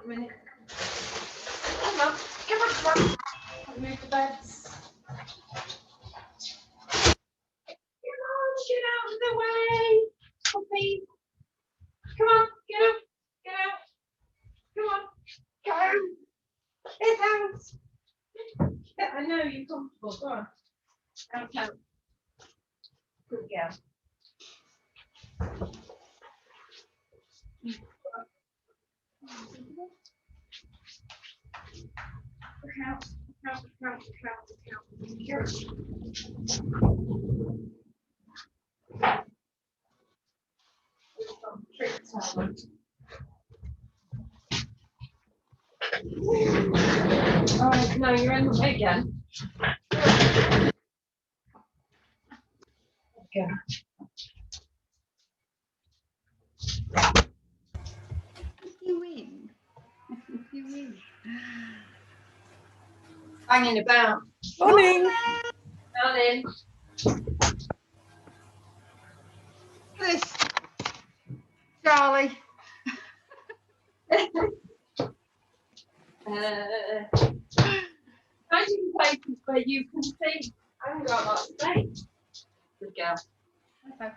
a minute. Come on. Move the beds. Come on, get out of the way. Puppy. Come on, get up. Get out. Come on. Go. Get out. Yeah, I know you're comfortable. Go on. Out, out. Good girl. Look out. Look out. Look out. Look out. Look out. Here. Trick time. Oh, no, you're in the way again. Okay. You win. You win. Hanging about. Morning. Morning. This, Charlie. Finding places where you can see. I haven't got a lot of space. Good girl. Okay.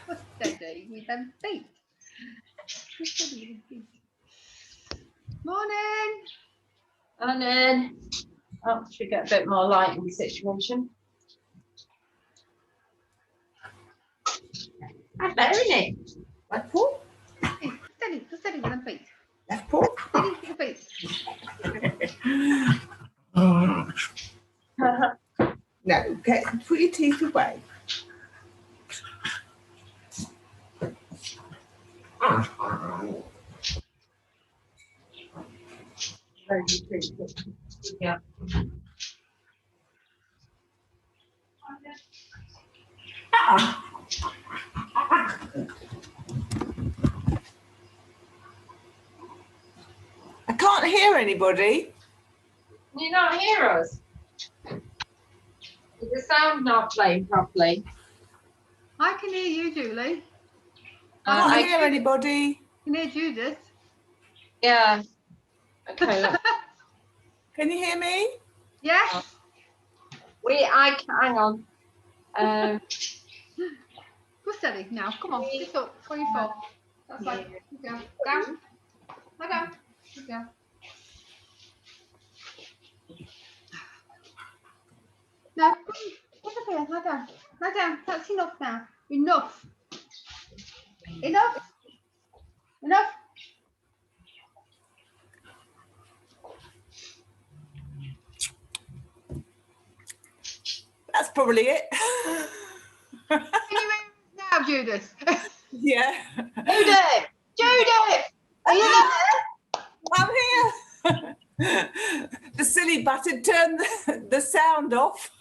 What's steady with them feet? Steady with them feet. Morning. Morning. Oh, should get a bit more light in the situation. I'm better in it. Left paw. Hey, steady with them feet. Left paw. Steady with the feet. No, okay, put your teeth away. Very good. Yeah. I can't hear anybody. Can you not hear us? Is the sound not playing properly? I can hear you, Julie. I can't hear anybody. I can hear Judith. Yeah. Okay. Look. Can you hear me? Yes. Hang on. Go steady now. Come on. Get up. 24. That's like. Good girl. Down. Lie down. Good girl. No. What's up here? Lie down. Lie down. That's enough now. Enough. Enough. Enough. That's probably it. Can you hear us now, Judith? Yeah. Judith! Judith! Are you there? I'm here. The silly button turned the sound off.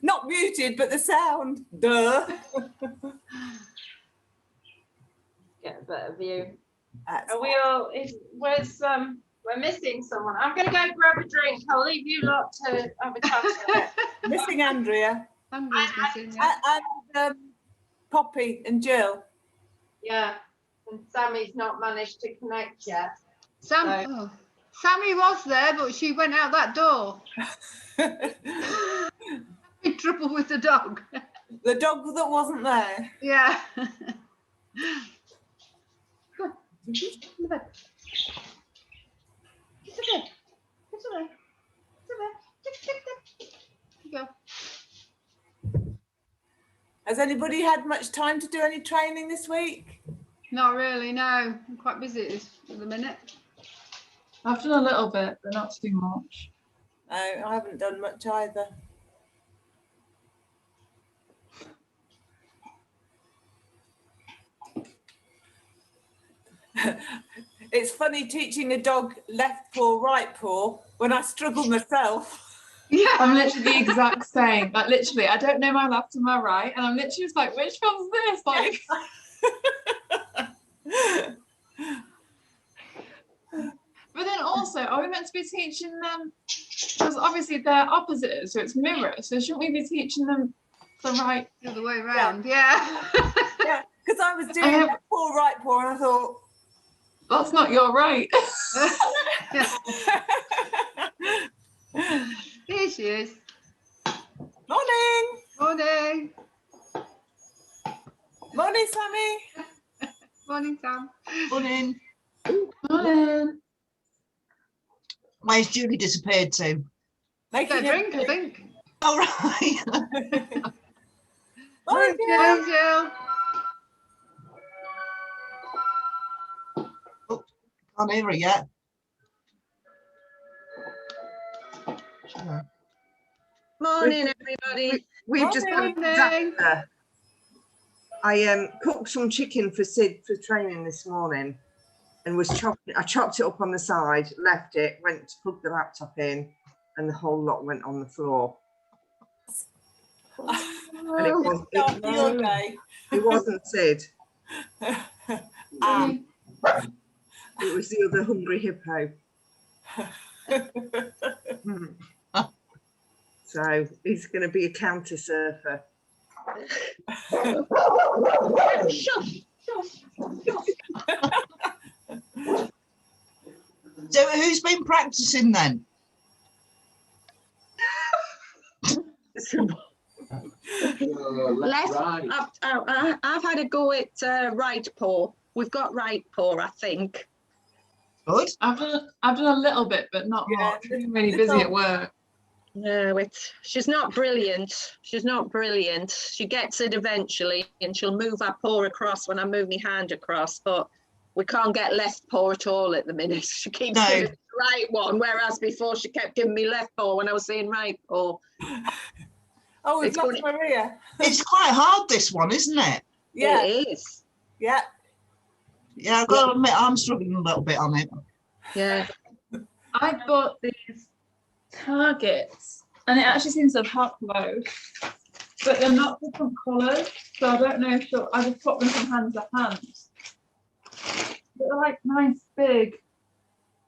Not muted, but the sound. Duh. Get a better view. That's Are we all? We're missing someone. I'm going to go grab a drink. I'll leave you lot to have a chat. missing Andrea Andrew's missing. Yeah. and Poppy and Jill. Yeah. And Sammy's not managed to connect yet. Sammy was there, but she went out that door. In trouble with the dog. The dog that wasn't there. Yeah. Go on. Get in the bed. Get in bed. Get in bed. Get in bed. Go. Has anybody had much time to do any training this week? Not really, no. I'm quite busy at the minute. I've done a little bit, but not too much. No, I haven't done much either. It's funny teaching a dog left paw, right paw when I struggle myself. Yeah. I'm literally the exact same. Like literally, I don't know my left and my right, and I'm literally just like, which one's this? Like, but then also, are we meant to be teaching them? Because obviously they're opposites, so it's mirror. So shouldn't we be teaching them the right? The other way around, yeah. Yeah, Because I was doing have- left paw, right paw, and I thought, That's not your right. Here she is. morning, Morning. morning, Sammy. Morning, Sam. Morning. Morning. Where's Julie disappeared to? Making Got a drink, I think. All right. Morning, Jill. Morning, Jill. Can't hear her yet. Morning, everybody. We've just got a Morning. disaster. I cooked some chicken for Sid for training this morning and I chopped it up on the side, left it, went to plug the laptop in, and the whole lot went on the floor. And Start your day. it wasn't Sid, Um, it was the other hungry hippo. So he's going to be a counter surfer. So who's been practicing then? I've had a go at right paw. We've got right paw, I think. Good. I've done a little bit, but not Yeah. much. I've been really busy at work. No, she's not brilliant. She's not brilliant. She gets it eventually, and she'll move her paw across when I move my hand across. But we can't get left paw at all at the minute. She keeps No. giving me the right one, whereas before she kept giving me left paw when I was saying right paw. oh, we've It's lost funny. Maria. It's quite hard, this one, isn't it? Yeah, It is. yeah. Yeah, I've got to admit, I'm struggling a little bit on it. Yeah. I bought these targets, and it actually seems to have helped loads, but they're not different colours, so I don't know if I just put them from hand to hand. But they're like nice, big,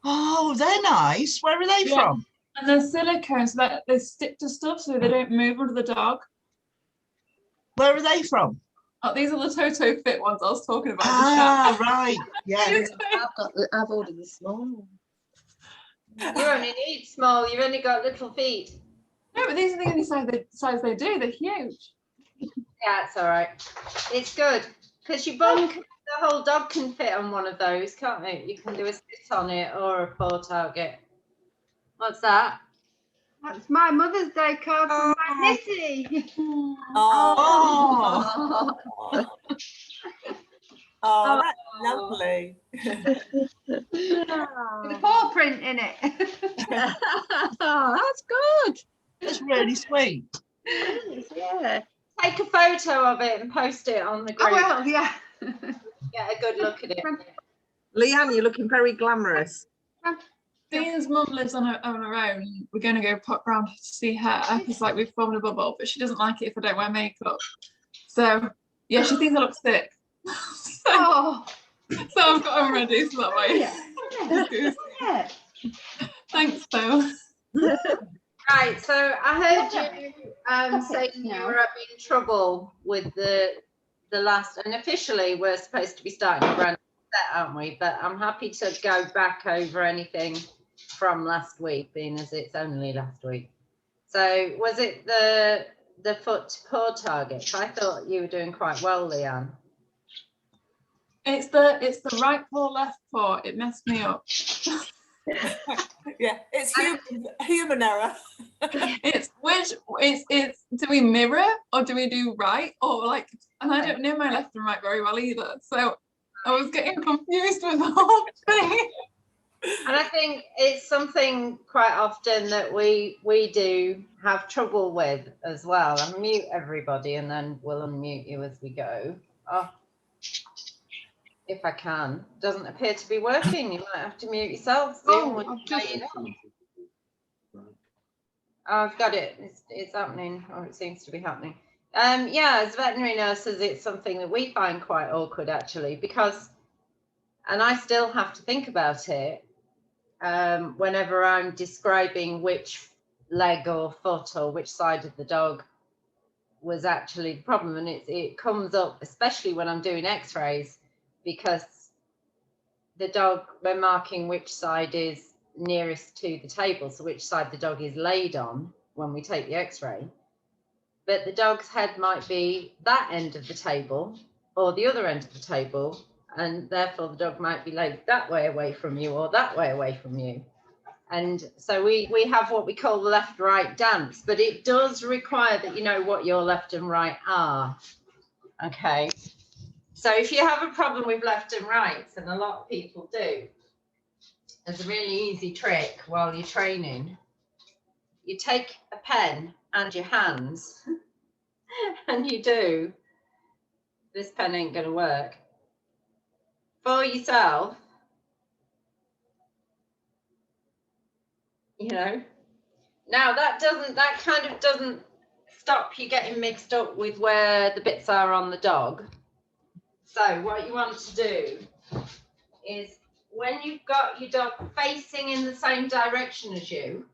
Oh, they're nice. Where are they Yeah. from? and they're silicone, so that they stick to stuff, so they don't move under the dog. Where are they from? Oh, these are the Toto Fit ones I was talking about. Ah, right. Yeah. I've ordered the small. You only need small. You've only got little feet. No, but these are the only size they do. They're huge. Yeah, it's all right. It's good because your bum, the whole dog can fit on one of those, can't it? You can do a sit on it or a paw target. What's that? That's my Mother's Day card from my Nitty. Oh, Oh, oh, that's lovely. With a paw print in it. That's good. that's really sweet. Yeah. Take a photo of it and post it on the Oh, group. well, yeah. Get a good look at it. Leanne, you're looking very glamorous. Dean's mum lives on her own. We're going to go pop round to see her because like we've formed a bubble, but she doesn't like it if I don't wear makeup. So yeah, she thinks I look sick. so Oh, I've got them ready so that way. yeah. Yeah. Thanks, Phil. Right, so I heard you say you now. were having trouble with the last, and officially we're supposed to be starting a brand new set, aren't we? But I'm happy to go back over anything from last week, being as it's only last week. So was it the foot to paw target? I thought you were doing quite well, Leanne. It's the right paw, left paw. It messed me up. Yeah, it's human error. It's do we mirror or do we do right or like? And I don't know my left and right very well either, so I was getting confused with the whole thing. And I think it's something quite often that we do have trouble with as well. I'll mute everybody and then we'll unmute you as we go. Oh, if I can. Doesn't appear to be working. You might have to mute yourself. Oh, I've just- I've got it. It's happening, or it seems to be happening. Yeah, as veterinary nurses, it's something that we find quite awkward actually, because, and I still have to think about it whenever I'm describing which leg or foot or which side of the dog was actually the problem, and it comes up especially when I'm doing x-rays, because the dog, we're marking which side is nearest to the table, so which side the dog is laid on when we take the x-ray, but the dog's head might be that end of the table or the other end of the table, and therefore the dog might be laid that way away from you or that way away from you. And so we have what we call the left-right dance, but it does require that you know what your left and right are. Okay. So if you have a problem with left and rights, and a lot of people do, there's a really easy trick while you're training. You take a pen and your hands and you do, this pen ain't going to work, for yourself, you know. Now that kind of doesn't stop you getting mixed up with where the bits are on the dog. So what you want to do is, when you've got your dog facing in the same direction as you,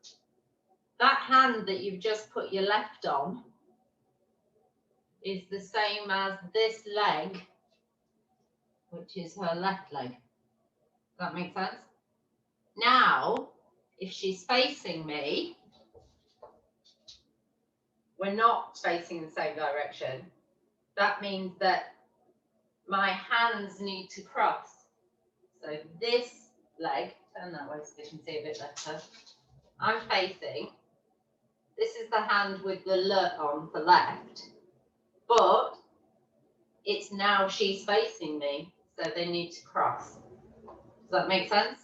that hand that you've just put your left on is the same as this leg, which is her left leg. Does that make sense? Now, if she's facing me, we're not facing the same direction. That means that my hands need to cross. So this leg, turn that way so you can see a bit better. I'm facing. This is the hand with the L on for left, but it's now she's facing me, so they need to cross. Does that make sense?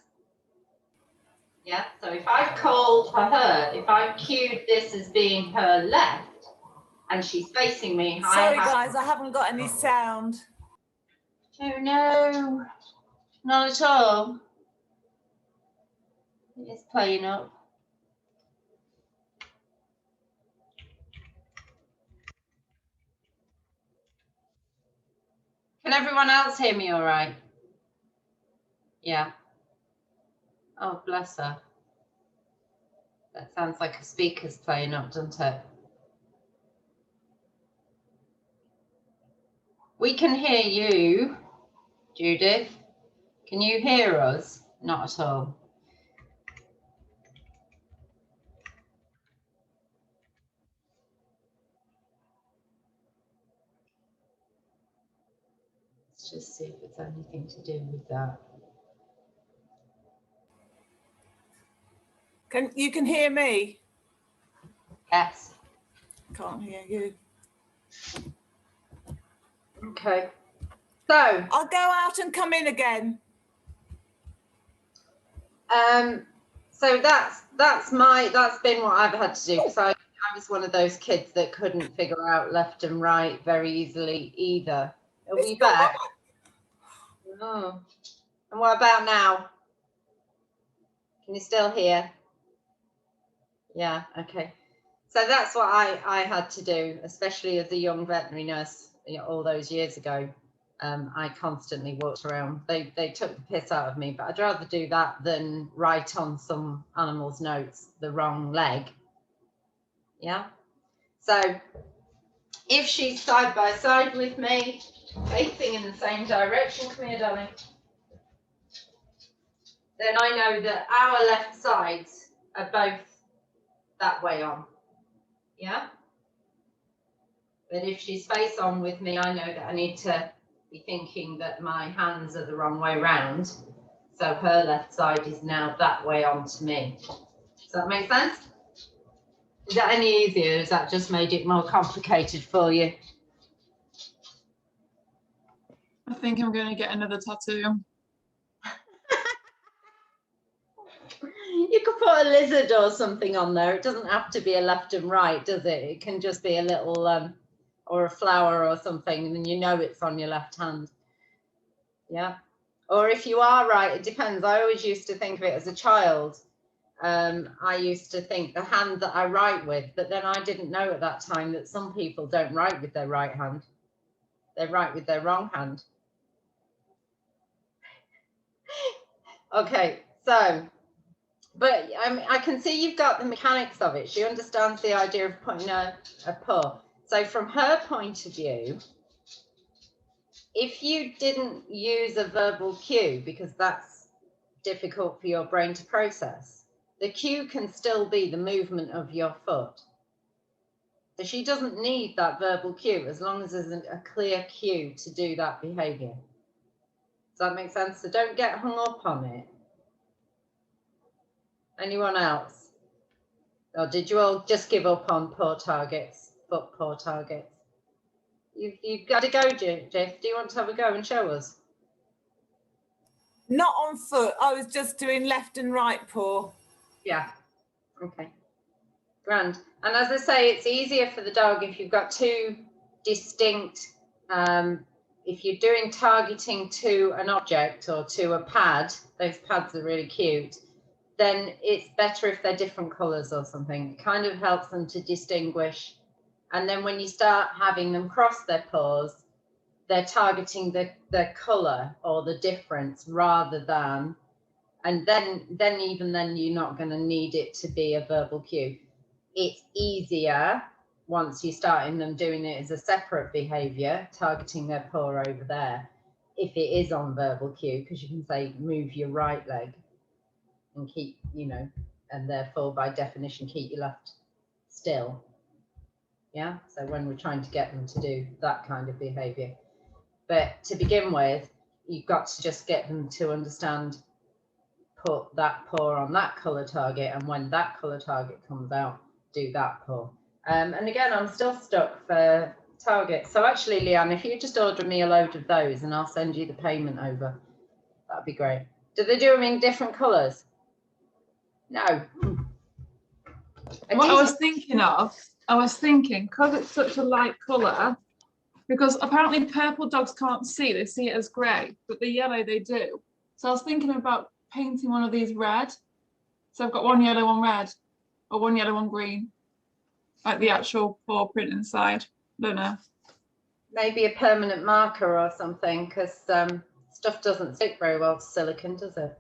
Yeah, so if I've called for her, if I've cued this as being her left, and she's facing me, Sorry guys, I haven't got any sound. Oh no, not at all. It's playing up. Can everyone else hear me all right? Yeah. Oh, bless her. That sounds like a speaker's playing up, doesn't it? We can hear you, Judith. Can you hear us? Not at all. Let's just see if it's anything to do with that. You can hear me? Yes. Can't hear you. Okay. So I'll go out and come in again. So that's been what I've had to do, because I was one of those kids that couldn't figure out left and right very easily either. Are we back? Oh. And what about now? Can you still hear? Yeah, okay. So that's what I had to do, especially as a young veterinary nurse, you know, all those years ago. I constantly walked around. They took the piss out of me, but I'd rather do that than write on some animal's notes the wrong leg. Yeah. So if she's side by side with me, facing in the same direction, come here, darling, then I know that our left sides are both that way on. Yeah. But if she's face on with me, I know that I need to be thinking that my hands are the wrong way round. So her left side is now that way on to me. Does that make sense? Is that any easier? Has that just made it more complicated for you? I think I'm going to get another tattoo. You could put a lizard or something on there. It doesn't have to be a left and right, does it? It can just be a little or a flower or something, and then you know it's on your left hand. Yeah. Or if you are right, it depends. I always used to think of it as a child. I used to think the hand that I write with, but then I didn't know at that time that some people don't write with their right hand. They write with their wrong hand. Okay, so, but I can see you've got the mechanics of it. She understands the idea of putting a paw. So from her point of view, if you didn't use a verbal cue, because that's difficult for your brain to process, the cue can still be the movement of your foot. So she doesn't need that verbal cue as long as there's a clear cue to do that behavior. Does that make sense? So don't get hung up on it. Anyone else? Or did you all just give up on poor targets, foot poor targets? You've got to go, Jeff. Do you want to have a go and show us? Not on foot. I was just doing left and right paw. Yeah. Okay. Grand. And as I say, it's easier for the dog if you've got two distinct, if you're doing targeting to an object or to a pad, those pads are really cute, then it's better if they're different colours or something. It kind of helps them to distinguish. And then when you start having them cross their paws, they're targeting the colour or the difference rather than, and then even then you're not going to need it to be a verbal cue. It's easier once you're starting them doing it as a separate behaviour, targeting their paw over there, if it is on verbal cue, because you can say move your right leg and keep, you know, and therefore by definition keep your left still. Yeah, so when we're trying to get them to do that kind of behaviour. But to begin with, you've got to just get them to understand, put that paw on that colour target, and when that colour target comes out, do that paw. And again, I'm still stuck for targets. So actually, Leanne, if you just order me a load of those and I'll send you the payment over, that'd be great. Do they do them in different colours? No. What I was thinking, because it's such a light colour, because apparently purple dogs can't see, they see it as grey, but the yellow they do. So I was thinking about painting one of these red. So I've got one yellow, one red, or one yellow, one green, like the actual paw print inside. Don't know. Maybe a permanent marker or something, because stuff doesn't stick very well to silicone, does it?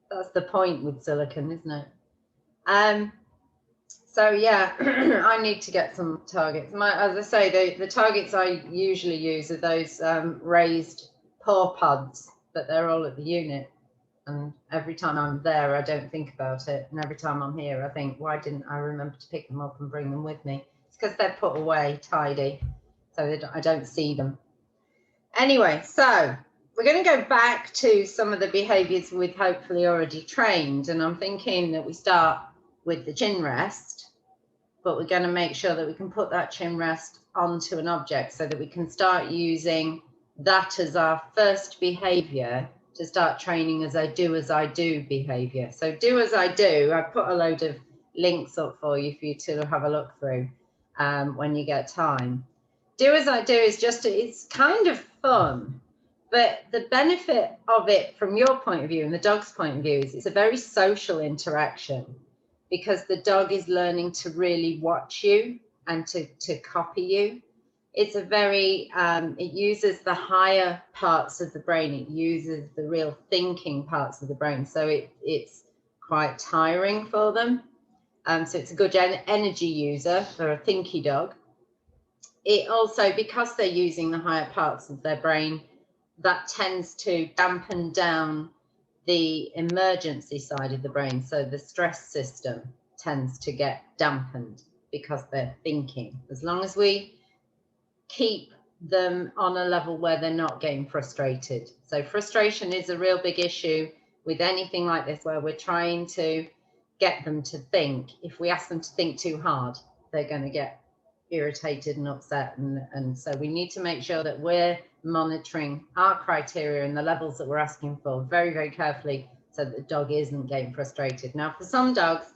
That's the point with silicone, isn't it? So yeah, I need to get some targets. As I say, the targets I usually use are those raised paw pads, but they're all at the unit. And every time I'm there, I don't think about it. And every time I'm here, I think, why didn't I remember to pick them up and bring them with me? It's because they're put away tidy, so I don't see them. Anyway, so we're going to go back to some of the behaviours we've hopefully already trained. And I'm thinking that we start with the chin rest, but we're going to make sure that we can put that chin rest onto an object so that we can start using that as our first behaviour to start training as I do behaviour. So do as I do, I put a load of links up for you to have a look through when you get time. Do as I do is just, it's kind of fun, but the benefit of it from your point of view and the dog's point of view is it's a very social interaction, because the dog is learning to really watch you and to copy you. It's a very, it uses the higher parts of the brain. It uses the real thinking parts of the brain. So it's quite tiring for them. So it's a good energy user for a thinky dog. It also, because they're using the higher parts of their brain, that tends to dampen down the emergency side of the brain. So the stress system tends to get dampened because they're thinking. As long as we keep them on a level where they're not getting frustrated. So frustration is a real big issue with anything like this, where we're trying to get them to think. If we ask them to think too hard, they're going to get irritated and upset. And so we need to make sure that we're monitoring our criteria and the levels that we're asking for very, very carefully, so that the dog isn't getting frustrated. Now, for some dogs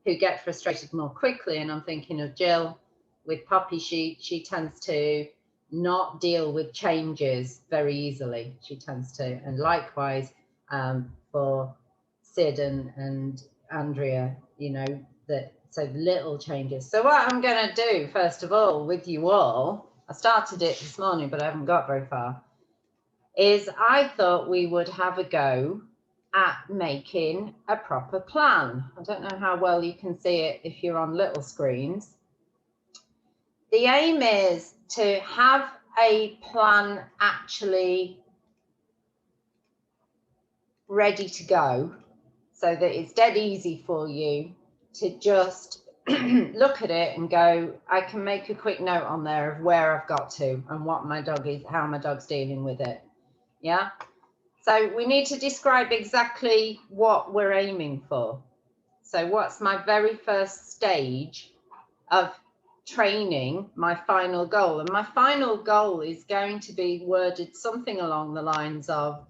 who get frustrated more quickly, and I'm thinking of Jill with Poppy, she tends to not deal with changes very easily. She tends to, and likewise for Sid and Andrea, you know, that so little changes. So what I'm going to do first of all with you all, I started it this morning, but I haven't got very far, is I thought we would have a go at making a proper plan. I don't know how well you can see it if you're on little screens. the aim is to have a plan actually ready to go, so that it's dead easy for you to just look at it and go, I can make a quick note on there of where I've got to and what my dog is, how my dog's dealing with it. Yeah. So we need to describe exactly what we're aiming for. So what's my very first stage of training, my final goal? And my final goal is going to be worded something along the lines of,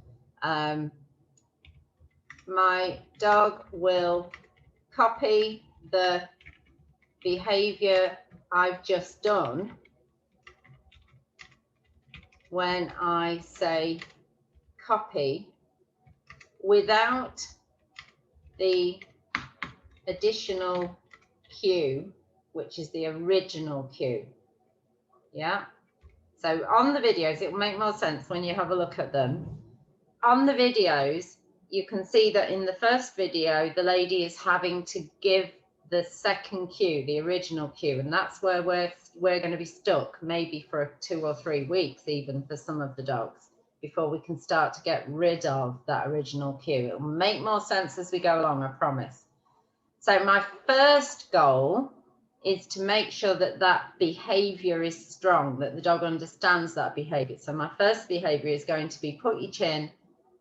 my dog will copy the behavior I've just done when I say copy, without the additional cue, which is the original cue. Yeah. So on the videos, it will make more sense when you have a look at them. On the videos, you can see that in the first video, the lady is having to give the second cue, the original cue, and that's where we're going to be stuck, maybe for 2 or 3 weeks, even for some of the dogs, before we can start to get rid of that original cue. It will make more sense as we go along, I promise. So my first goal is to make sure that that behavior is strong, that the dog understands that behavior. So my first behavior is going to be put your chin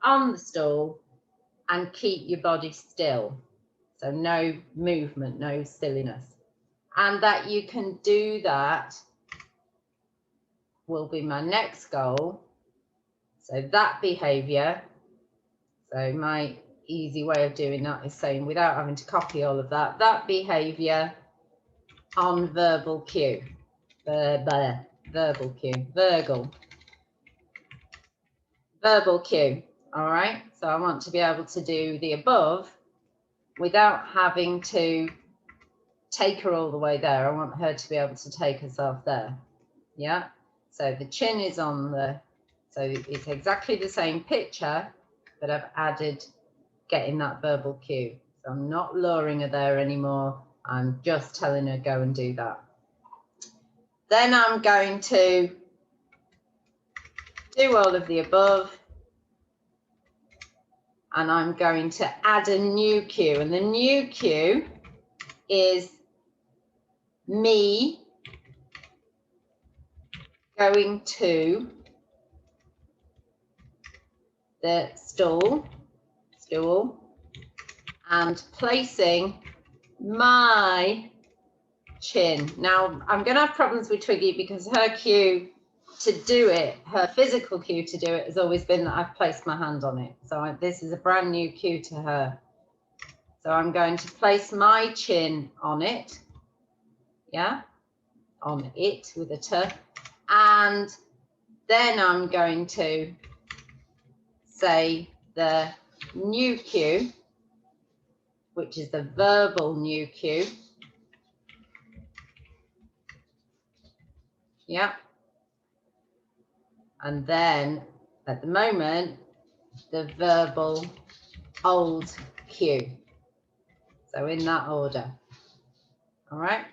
on the stool and keep your body still. So no movement, no silliness. And that you can do that will be my next goal. So that behavior, so my easy way of doing that is saying, without having to copy all of that, that behavior on verbal cue, verbal cue, verbal cue. All right, so I want to be able to do the above without having to take her all the way there. I want her to be able to take herself there. Yeah, so the chin is on the, so it's exactly the same picture, but I've added getting that verbal cue. So I'm not luring her there anymore. I'm just telling her go and do that. Then I'm going to do all of the above, and I'm going to add a new cue, and the new cue is me going to the stool and placing my chin. Now I'm going to have problems with Twiggy because her cue to do it, her physical cue to do it, has always been that I've placed my hand on it. So this is a brand new cue to her. So I'm going to place my chin on it. Yeah, on it with a T. And then I'm going to say the new cue, which is the verbal new cue. Yeah. And then at the moment, the verbal old cue. So in that order. All right.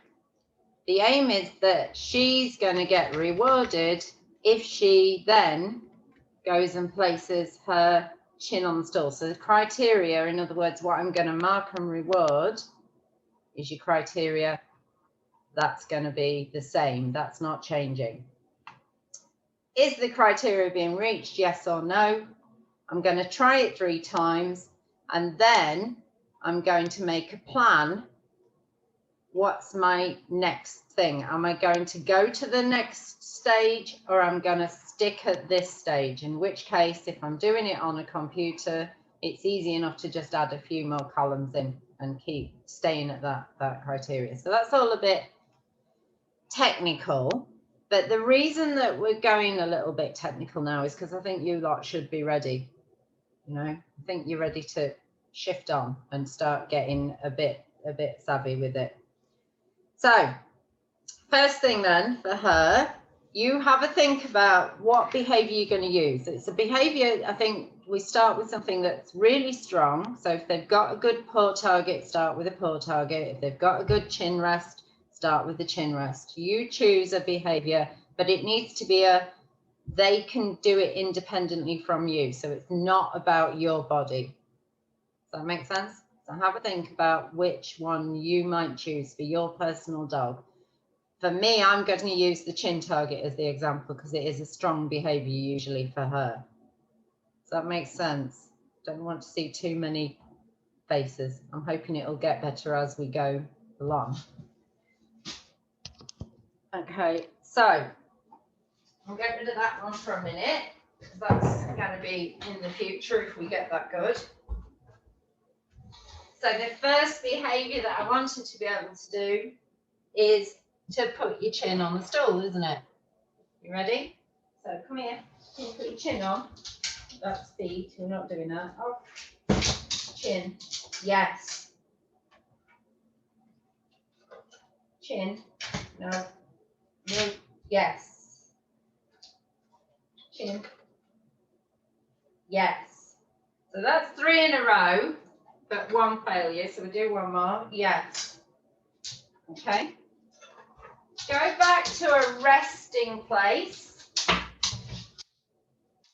The aim is that she's going to get rewarded if she then goes and places her chin on the stool. So the criteria, in other words, what I'm going to mark and reward is your criteria. That's going to be the same. That's not changing. Is the criteria being reached? Yes or no? I'm going to try it 3 times, and then I'm going to make a plan. What's my next thing? Am I going to go to the next stage, or I'm going to stick at this stage? In which case, if I'm doing it on a computer, it's easy enough to just add a few more columns in and keep staying at that criteria. So that's all a bit technical. But the reason that we're going a little bit technical now is because I think you lot should be ready. You know, I think you're ready to shift on and start getting a bit savvy with it. So first thing then for her, you have a think about what behavior you're going to use. It's a behavior, I think we start with something that's really strong. So if they've got a good paw target, start with a paw target. If they've got a good chin rest, start with the chin rest. You choose a behavior, but it needs to be they can do it independently from you. So it's not about your body. Does that make sense? So have a think about which one you might choose for your personal dog. For me, I'm going to use the chin target as the example because it is a strong behavior usually for her. Does that make sense? Don't want to see too many faces. I'm hoping it'll get better as we go along. Okay, so I'll get rid of that one for a minute because that's going to be in the future if we get that good. So the first behavior that I wanted to be able to do is to put your chin on the stool, isn't it? You ready? So come here, can you put your chin on? That's feet, we're not doing that. Oh, chin, yes. Chin, no, no, yes. Chin, yes. So that's 3 in a row, but 1 failure. So we'll do 1 more, yes. Okay. Go back to a resting place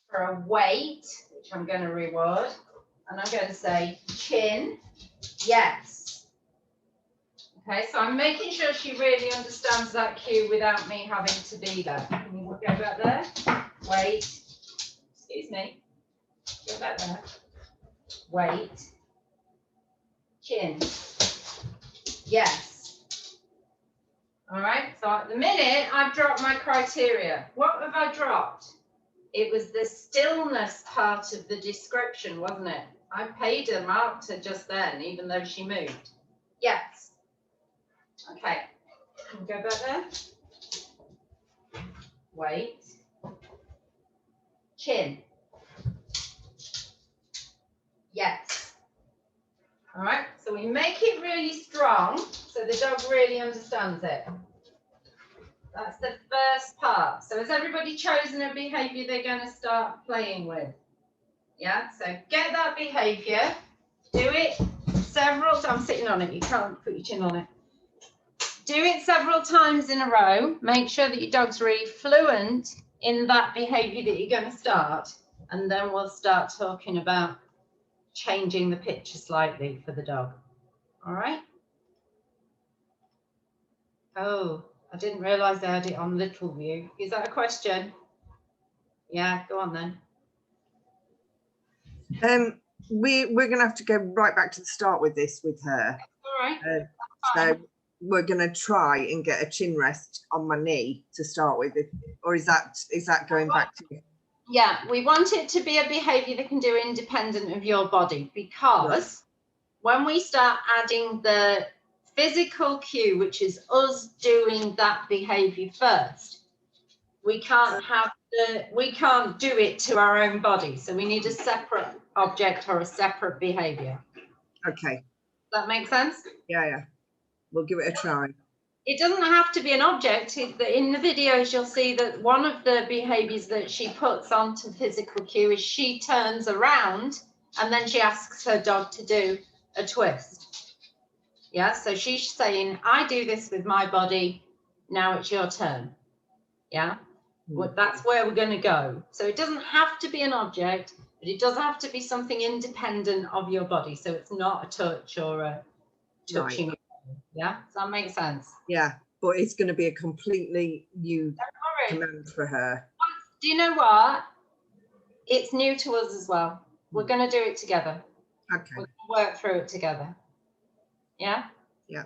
for a wait, which I'm going to reward. And I'm going to say chin, yes. Okay, so I'm making sure she really understands that cue without me having to be there. Can you go back there? Wait. Excuse me. Go back there. Wait. Chin. Yes. All right, so at the minute, I've dropped my criteria. What have I dropped? It was the stillness part of the description, wasn't it? I paid her, marked her just then, even though she moved. Yes. Okay, can you go back there? Wait. Chin. Yes. All right, so we make it really strong so the dog really understands it. That's the first part. So has everybody chosen a behavior they're going to start playing with? Yeah, so get that behavior, do it several times. I'm sitting on it, you can't put your chin on it. Do it several times in a row. Make sure that your dog's really fluent in that behavior that you're going to start. And then we'll start talking about changing the picture slightly for the dog. All right? Oh, I didn't realise I had it on little view. Is that a question? Yeah, go on then. We're gonna have to go right back to the start with this with her. All right. So we're gonna try and get a chin rest on my knee to start with, or is that going back to? Yeah, we want it to be a behavior that can do independent of your body, because when we start adding the physical cue, which is us doing that behavior first, we can't do it to our own body. So we need a separate object or a separate behavior. Okay. Does that make sense? Yeah. We'll give it a try. It doesn't have to be an object. In the videos, you'll see that one of the behaviors that she puts onto physical cue is she turns around and then she asks her dog to do a twist. Yeah, so she's saying, I do this with my body, now it's your turn. Yeah, that's where we're going to go. So it doesn't have to be an object, but it does have to be something independent of your body. So it's not a touch or a touching. Right. Yeah, does that make sense? Yeah, but it's going to be a completely new command for her. Do you know what? It's new to us as well. We're going to do it together. Okay. We're going to work through it together. Yeah? Yeah.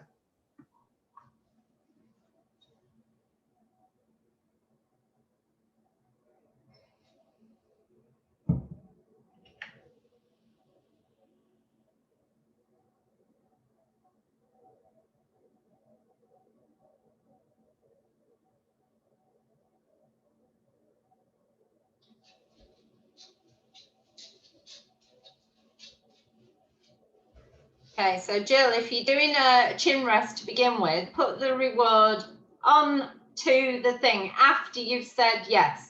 Okay, so Jill, if you're doing a chin rest to begin with, put the reward on to the thing after you've said yes.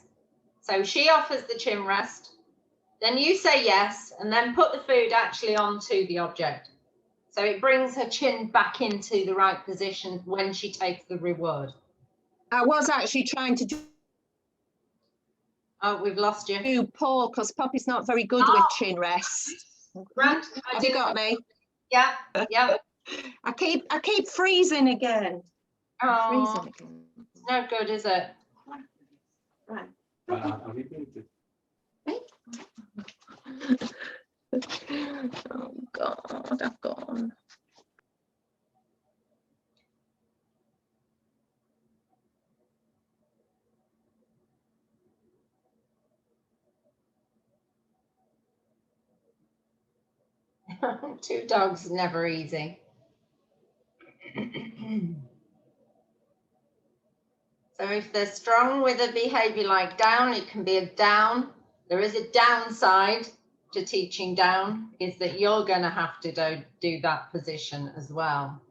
So she offers the chin rest, then you say yes, and then put the food actually onto the object. So it brings her chin back into the right position when she takes the reward. I was actually trying to Oh, we've lost you. do Paul because Poppy's not very good with chin rest. Grant, Have you got me? Yeah, yeah. I keep freezing again. Oh, Freezing again. it's no good, is it? Right. Oh God, I've gone. Two dogs is never easy. So if they're strong with a behavior like down, it can be a down. There is a downside to teaching down, is that you're going to have to do that position as well.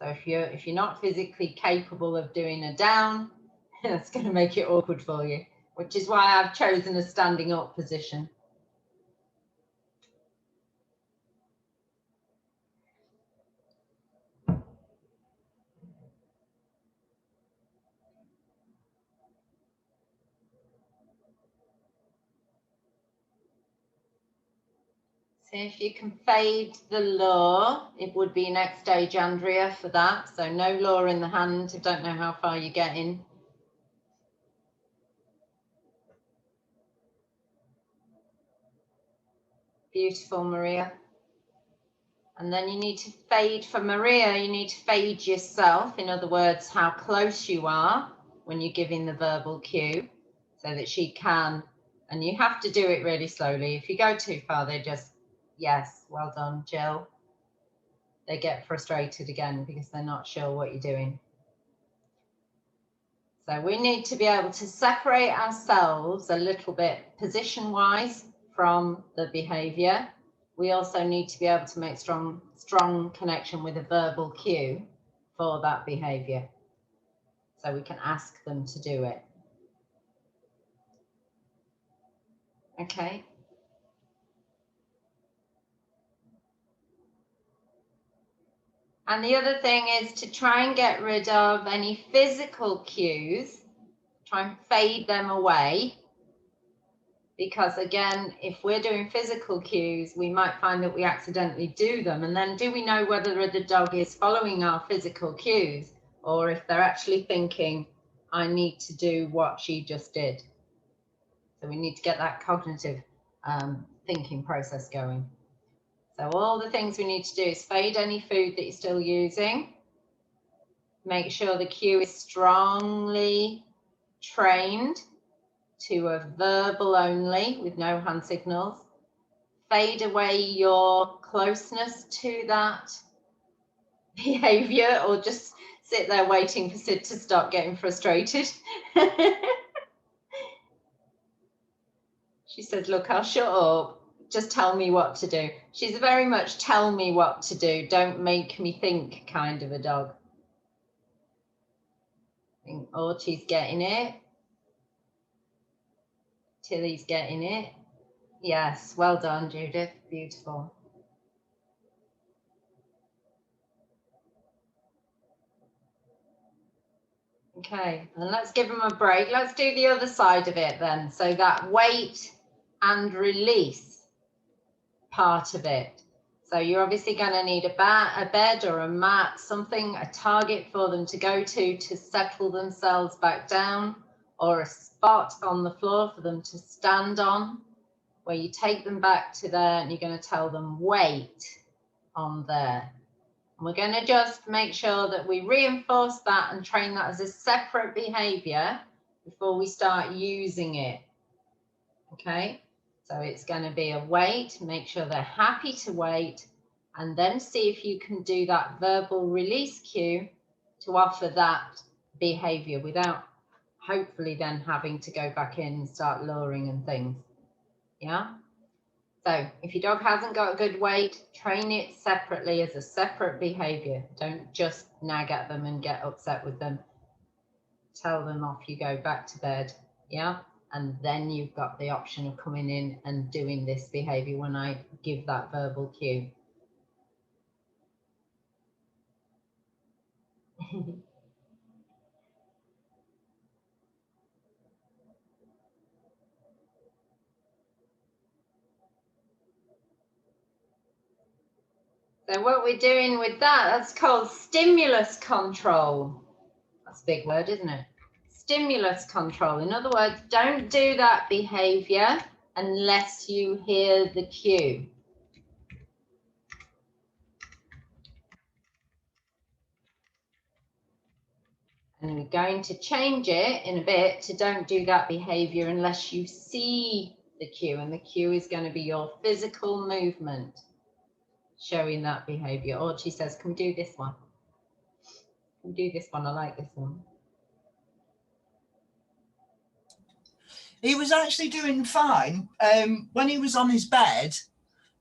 So if you're not physically capable of doing a down, that's going to make it awkward for you, which is why I've chosen a standing up position. See if you can fade the lure. It would be next stage, Andrea, for that. So no lure in the hand. I don't know how far you're getting. Beautiful, Maria. And then you need to fade for Maria. You need to fade yourself. In other words, how close you are when you're giving the verbal cue so that she can. And you have to do it really slowly. If you go too far, they just, yes, well done, Jill. They get frustrated again because they're not sure what you're doing. So we need to be able to separate ourselves a little bit position-wise from the behavior. We also need to be able to make strong connection with a verbal cue for that behavior. So we can ask them to do it. Okay. And the other thing is to try and get rid of any physical cues, try and fade them away. Because again, if we're doing physical cues, we might find that we accidentally do them. And then do we know whether the dog is following our physical cues or if they're actually thinking, I need to do what she just did. So we need to get that cognitive thinking process going. So all the things we need to do is fade any food that you're still using. Make sure the cue is strongly trained to a verbal only with no hand signals. Fade away your closeness to that behavior or just sit there waiting for Sid to stop getting frustrated. She said, look, I'll shut up. Just tell me what to do. She's very much tell me what to do. Don't make me think kind of a dog. I think Archie's getting it. Tilly's getting it. Yes, well done, Judith. Beautiful. Okay, and let's give them a break. Let's do the other side of it then. So that wait and release part of it. So you're obviously going to need a bed or a mat, something, a target for them to go to settle themselves back down, or a spot on the floor for them to stand on, where you take them back to there and you're going to tell them wait on there. And we're going to just make sure that we reinforce that and train that as a separate behavior before we start using it. Okay, so it's going to be a wait, make sure they're happy to wait, and then see if you can do that verbal release cue to offer that behavior without hopefully then having to go back in and start luring and things. Yeah. So if your dog hasn't got a good wait, train it separately as a separate behavior. Don't just nag at them and get upset with them. Tell them off you go back to bed. Yeah. And then you've got the option of coming in and doing this behavior when I give that verbal cue. So what we're doing with that, that's called stimulus control. That's a big word, isn't it? Stimulus control. In other words, don't do that behavior unless you hear the cue. And we're going to change it in a bit to don't do that behavior unless you see the cue. And the cue is going to be your physical movement showing that behavior. Or she says, can we do this one? Can we do this one? I like this one. He was actually doing fine when he was on his bed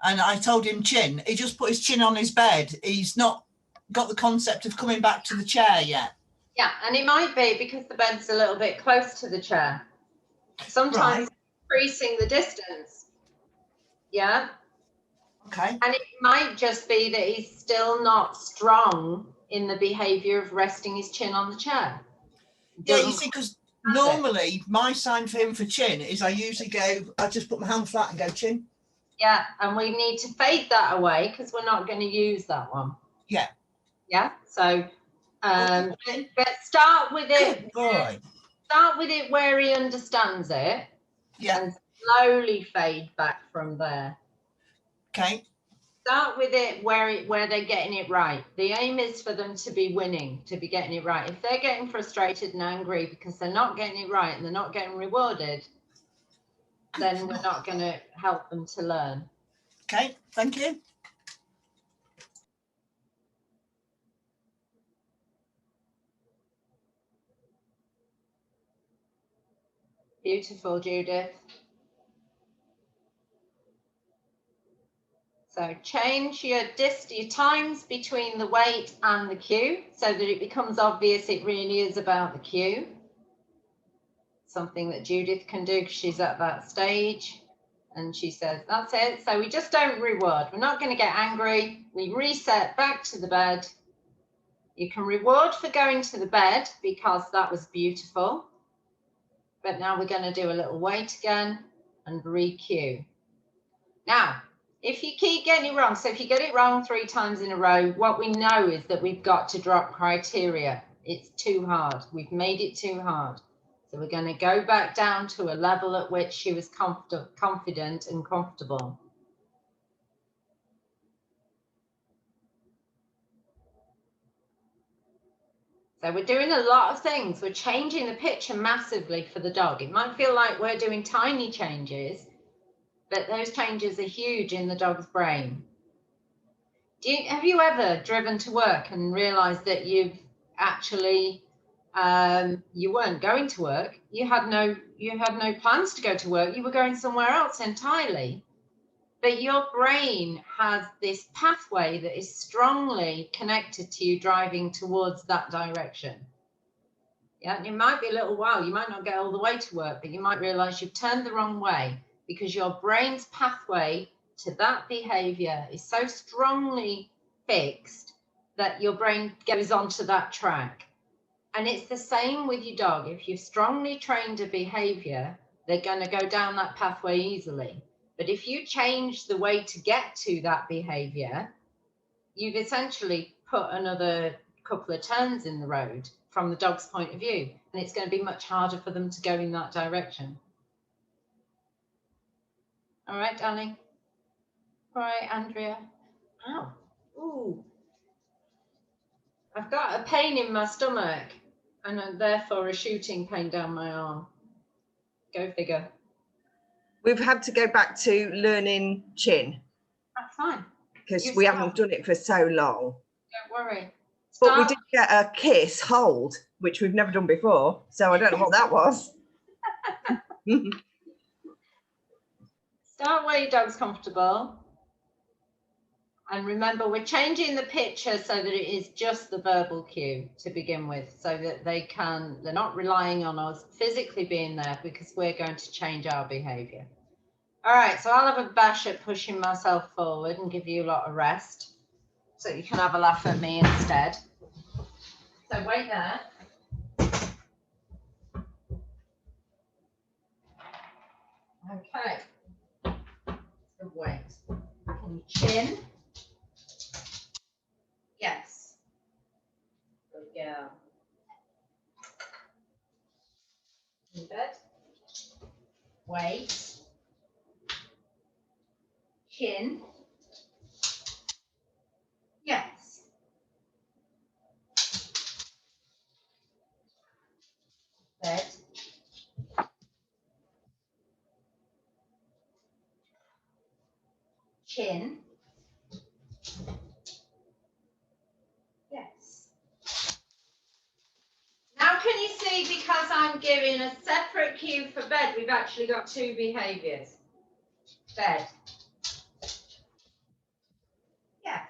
and I told him chin. He just put his chin on his bed. He's not got the concept of coming back to the chair yet. Yeah, and it might be because the bed's a little bit close to the chair. Sometimes increasing the distance. Yeah. Okay. And it might just be that he's still not strong in the behavior of resting his chin on the chair. Yeah, you see, because normally my sign for him for chin is I just put my hand flat and go chin. Yeah, and we need to fade that away because we're not going to use that one. Yeah. Yeah, so but start with it. Good boy. Start with it where he understands it. Yeah. And slowly fade back from there. Okay. Start with it where they're getting it right. The aim is for them to be winning, to be getting it right. If they're getting frustrated and angry because they're not getting it right and they're not getting rewarded, then we're not going to help them to learn. Okay, thank you. Beautiful, Judith. So change your times between the wait and the cue so that it becomes obvious it really is about the cue. Something that Judith can do because she's at that stage. And she says, that's it. So we just don't reward. We're not going to get angry. We reset back to the bed. You can reward for going to the bed because that was beautiful. But now we're going to do a little wait again and re-cue. Now, if you keep getting it wrong, so if you get it wrong 3 times in a row, what we know is that we've got to drop criteria. It's too hard. We've made it too hard. So we're going to go back down to a level at which she was confident and comfortable. So we're doing a lot of things. We're changing the picture massively for the dog. It might feel like we're doing tiny changes, but those changes are huge in the dog's brain. Have you ever driven to work and realized that you've actually you weren't going to work? You had no plans to go to work. You were going somewhere else entirely. But your brain has this pathway that is strongly connected to you driving towards that direction. Yeah, and it might be a little while. You might not get all the way to work, but you might realize you've turned the wrong way because your brain's pathway to that behavior is so strongly fixed that your brain goes onto that track. And it's the same with your dog. If you've strongly trained a behavior, they're going to go down that pathway easily. But if you change the way to get to that behavior, you've essentially put another couple of turns in the road from the dog's point of view, and it's going to be much harder for them to go in that direction. All right, darling. All right, Andrea. Ow. Ooh. I've got a pain in my stomach and therefore a shooting pain down my arm. Go figure. We've had to go back to learning chin That's fine. because we haven't done it for so long. Don't worry. But we did get a kiss hold, which we've never done before. So I don't know what that was. Start where your dog's comfortable. And remember, we're changing the picture so that it is just the verbal cue to begin with, so that they're not relying on us physically being there because we're going to change our behavior. All right, so I'll have a bash at pushing myself forward and give you a lot of rest so you can have a laugh at me instead. So wait there. Okay. Good wait. Can you chin? Yes. Good girl. In bed. Wait. Chin. Yes. Bed. Chin. Yes. Now can you see, because I'm giving a separate cue for bed, we've actually got two behaviours. Bed. Yes.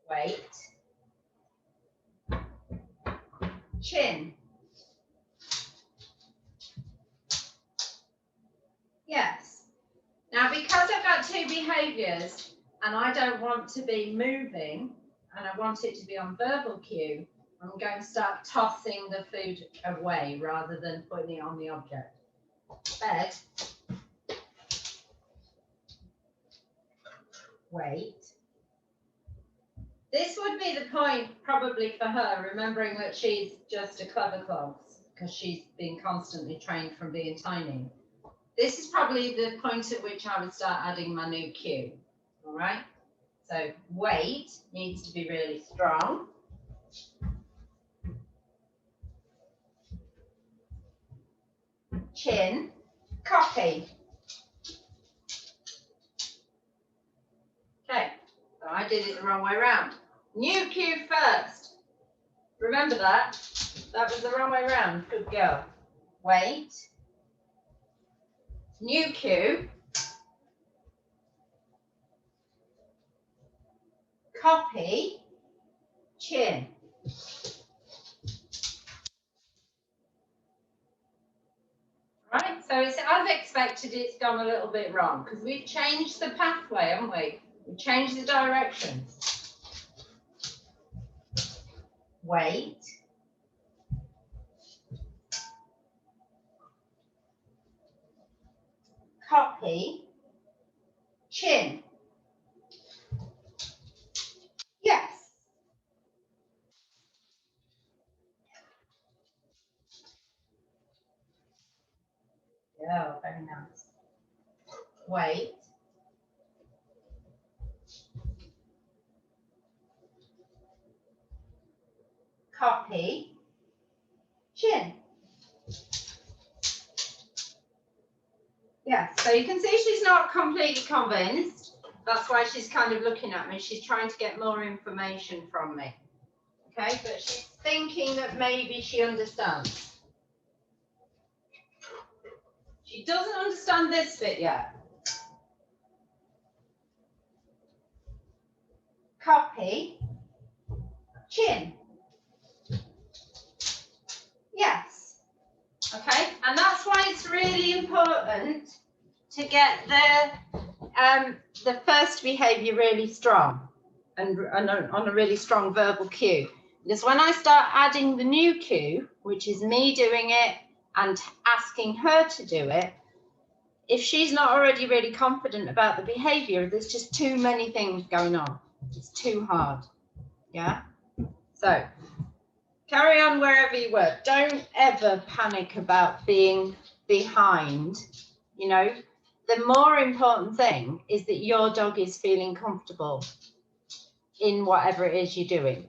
Wait. Chin. Yes. Now, because I've got two behaviours and I don't want to be moving and I want it to be on verbal cue, I'm going to start tossing the food away rather than putting it on the object. Bed. Wait. This would be the point probably for her, remembering that she's just a clever clogs because she's been constantly trained from being tiny. This is probably the point at which I would start adding my new cue. All right. So wait needs to be really strong. Chin, copy. Okay, so I did it the wrong way around. New cue first. Remember that? That was the wrong way around. Good girl. Wait. New cue. Copy. Chin. Right, so it's as expected, it's gone a little bit wrong because we've changed the pathway, haven't we? We've changed the direction. Wait. Copy. Chin. Yes. Yeah, very nice. Wait. Copy. Chin. Yeah, so you can see she's not completely convinced. That's why she's kind of looking at me. She's trying to get more information from me. Okay, but she's thinking that maybe she understands. She doesn't understand this bit yet. Copy. Chin. Yes. Okay, and that's why it's really important to get the first behaviour really strong and on a really strong verbal cue. Because when I start adding the new cue, which is me doing it and asking her to do it, if she's not already really confident about the behaviour, there's just too many things going on. It's too hard. Yeah. So carry on wherever you were. Don't ever panic about being behind. You know, the more important thing is that your dog is feeling comfortable in whatever it is you're doing.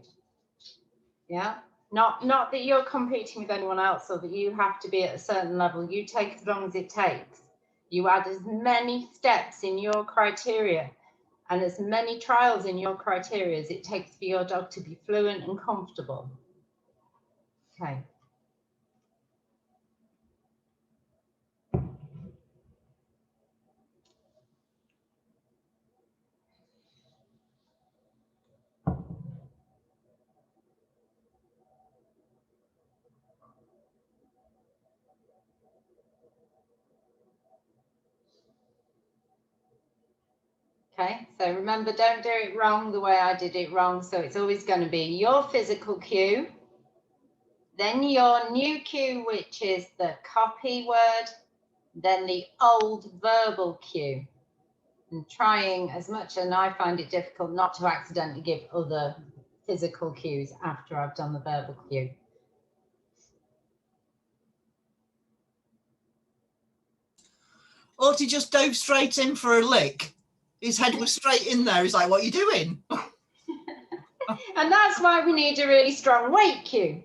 Yeah. Not that you're competing with anyone else or that you have to be at a certain level. You take as long as it takes. You add as many steps in your criteria and as many trials in your criteria as it takes for your dog to be fluent and comfortable. Okay. Okay, so remember, don't do it wrong the way I did it wrong. So it's always going to be your physical cue, then your new cue, which is the copy word, then the old verbal cue. And trying as much, and I find it difficult not to accidentally give other physical cues after I've done the verbal cue. Or to just dove straight in for a lick. His head was straight in there. He's like, what are you doing? And that's why we need a really strong weight cue.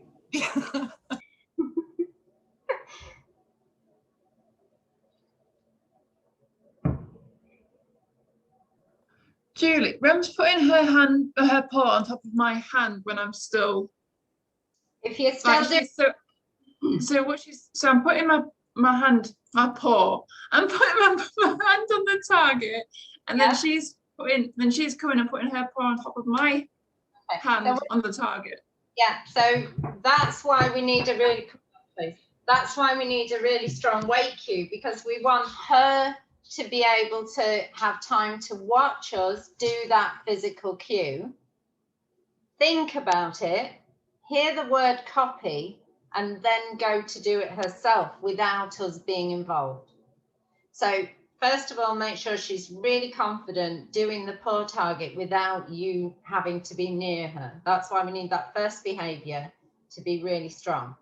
Julie, remember putting her paw on top of my hand when I'm still If you're still like doing, so I'm putting my paw, I'm putting my hand on the target, and Yeah. then she's coming and putting her paw on top of my hand on the target. yeah, so that's why we need a really, that's why we need a really strong weight cue, because we want her to be able to have time to watch us do that physical cue, think about it, hear the word copy, and then go to do it herself without us being involved. So first of all, make sure she's really confident doing the paw target without you having to be near her. That's why we need that first behavior to be really strong.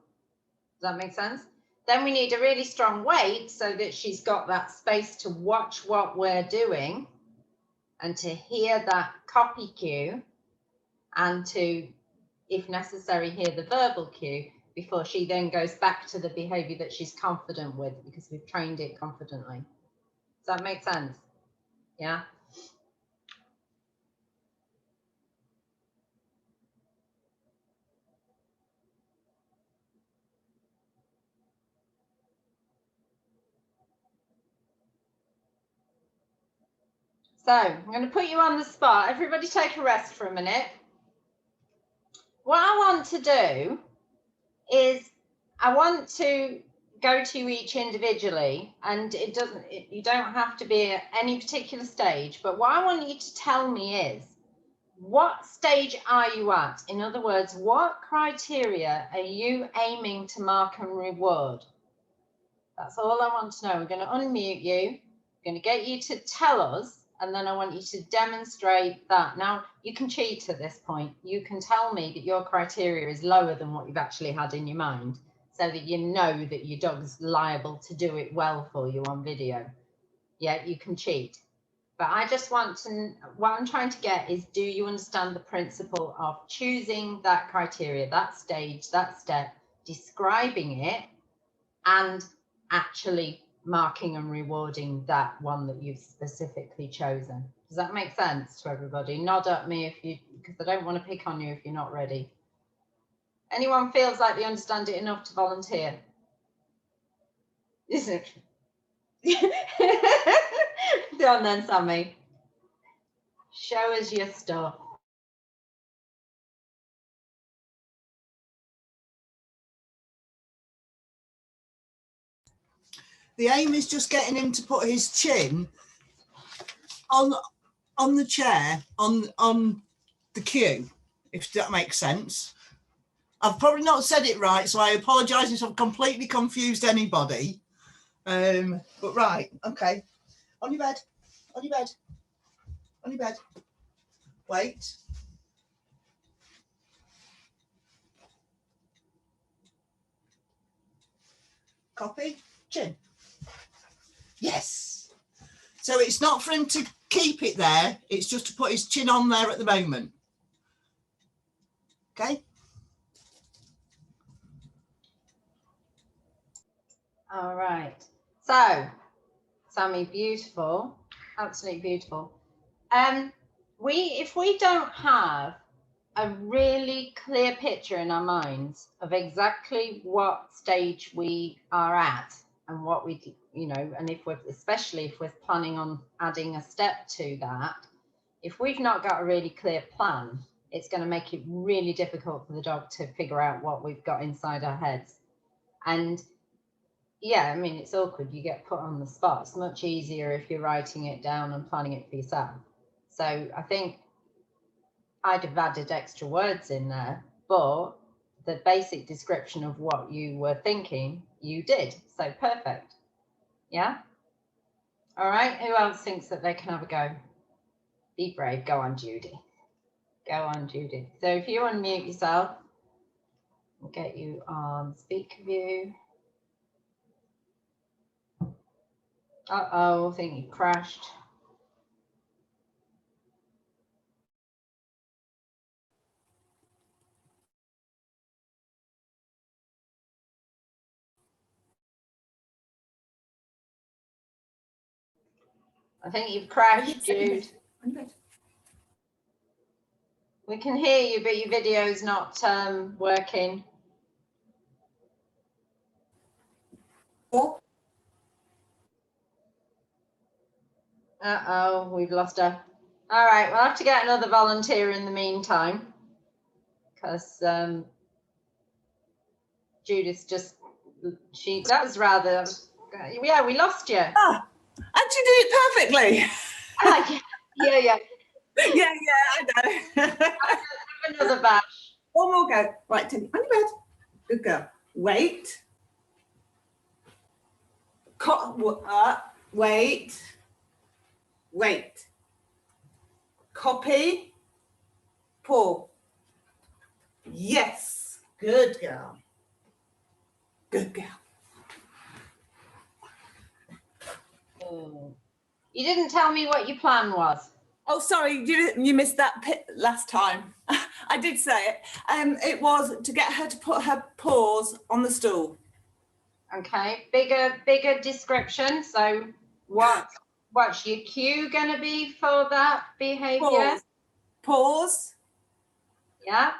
Does that make sense? Then we need a really strong weight so that she's got that space to watch what we're doing and to hear that copy cue and to, if necessary, hear the verbal cue before she then goes back to the behavior that she's confident with, because we've trained it confidently. Does that make sense? Yeah. So I'm going to put you on the spot. Everybody take a rest for a minute. What I want to do is I want to go to each individually, and you don't have to be at any particular stage, but what I want you to tell me is, what stage are you at? In other words, what criteria are you aiming to mark and reward? That's all I want to know. We're going to unmute you. We're going to get you to tell us, and then I want you to demonstrate that. Now, you can cheat at this point. You can tell me that your criteria is lower than what you've actually had in your mind, so that you know that your dog's liable to do it well for you on video. Yeah, you can cheat. But I just want to, what I'm trying to get is, do you understand the principle of choosing that criteria, that stage, that step, describing it, and actually marking and rewarding that one that you've specifically chosen? Does that make sense to everybody? Nod at me if you, because I don't want to pick on you if you're not ready. Anyone feels like they understand it enough to volunteer? Isn't it? Go on then, Sammy. Show us your stuff. The aim is just getting him to put his chin on the chair, on the cue, if that makes sense. I've probably not said it right, so I apologise if I've completely confused anybody. But right, okay. On your bed, on your bed, on your bed. Wait. Copy, chin. Yes. So it's not for him to keep it there, it's just to put his chin on there at the moment. Okay. All right. So, Sammy, beautiful, absolutely beautiful. If we don't have a really clear picture in our minds of exactly what stage we are at and what we, you know, and if we're, especially if we're planning on adding a step to that, if we've not got a really clear plan, it's going to make it really difficult for the dog to figure out what we've got inside our heads. And yeah, I mean, it's awkward. You get put on the spot. It's much easier if you're writing it down and planning it for yourself. So I think I'd have added extra words in there, but the basic description of what you were thinking, you did. So perfect. Yeah. All right. Who else thinks that they can have a go? Be brave. Go on, Judy. Go on, Judy. So if you unmute yourself, we'll get you on speaker view. Uh-oh, I think you crashed. I think you've crashed, Jude. We can hear you, but your video's not working. Uh-oh, we've lost her. All right, we'll have to get another volunteer in the meantime, because Judith just, that was rather, yeah, we lost you. Ah, and you did it perfectly. Ah, yeah. Yeah, I know. Have another bash. One more go. Right, Timmy, on your bed. Good girl. Wait. Wait. Wait. Copy. Pull. Yes. Good girl. Good girl. You didn't tell me what your plan was. Oh, sorry, you missed that bit last time. I did say it. It was to get her to put her paws on the stool. Okay, bigger description. So what's your cue going to be for that behavior? Pause. Yeah.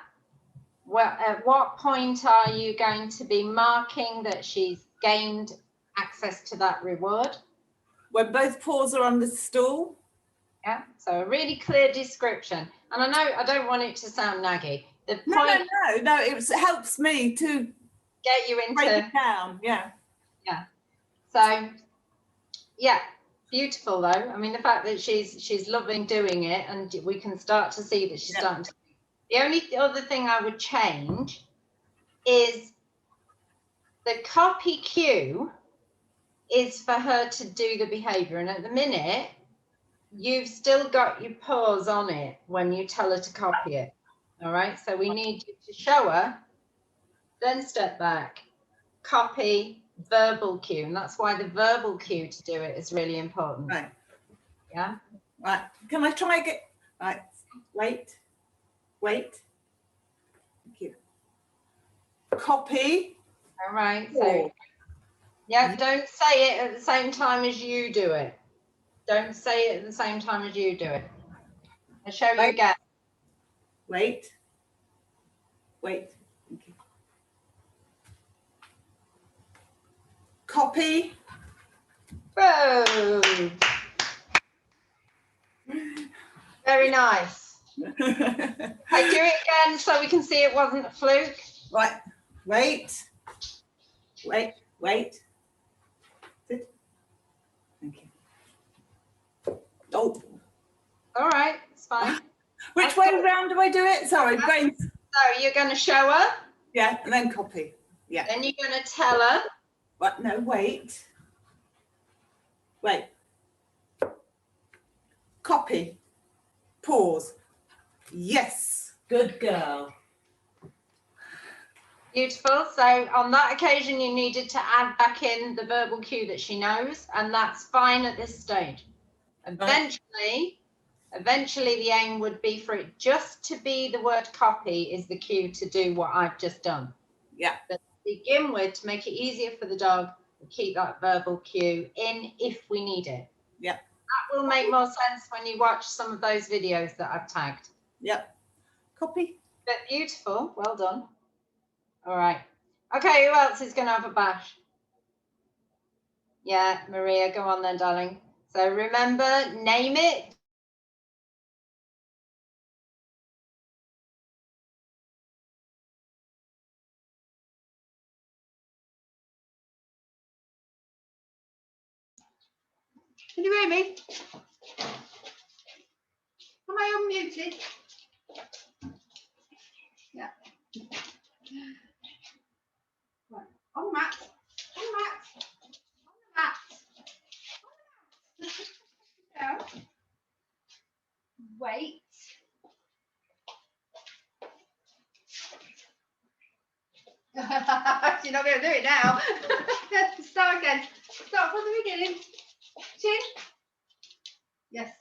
Well, at what point are you going to be marking that she's gained access to that reward? When both paws are on the stool. Yeah. So a really clear description. And I know I don't want it to sound naggy. The No, point no. It helps me to get you into break it down. Yeah. Yeah. So yeah, beautiful though. I mean, the fact that she's loving doing it, and we can start to see that she's starting to. The only other thing I would change is the copy cue is for her to do the behavior, and at the minute you've still got your paws on it when you tell her to copy it. All right, so we need you to show her, then step back, copy, verbal cue, and that's why the verbal cue to do it is really important. Right. Yeah. Right. Can I try again? Right. Wait. Thank you. Copy. All right. So yeah, don't say it at the same time as you do it. Don't say it at the same time as you do it. I'll show you again. Wait. Thank you. Copy. Boom. Very nice. I do it again so we can see it wasn't a fluke. Right. Wait. Sit. Thank you. Oh. All right, it's fine. Which way around do I do it? Sorry, brain. So you're going to show her. Yeah, and then copy. Yeah. Then you're going to tell her. What? No, wait. Copy. Pause. Yes. Good girl. Beautiful. So on that occasion, you needed to add back in the verbal cue that she knows, and that's fine at this stage. Eventually the aim would be for it just to be the word copy is the cue to do what I've just done. Yeah. But to begin with, to make it easier for the dog, we'll keep that verbal cue in if we need it. Yeah. That will make more sense when you watch some of those videos that I've tagged. Yep. Copy. But beautiful. Well done. All right. Okay, who else is going to have a bash? Yeah, Maria, go on then, darling. So remember, name it. Can you hear me? Am I unmuted? Yeah. Right. On the mat. On the mat. On the mat. On the mat. Down. Wait. You're not going to do it now. Start again. Start from the beginning. Chin. Yes.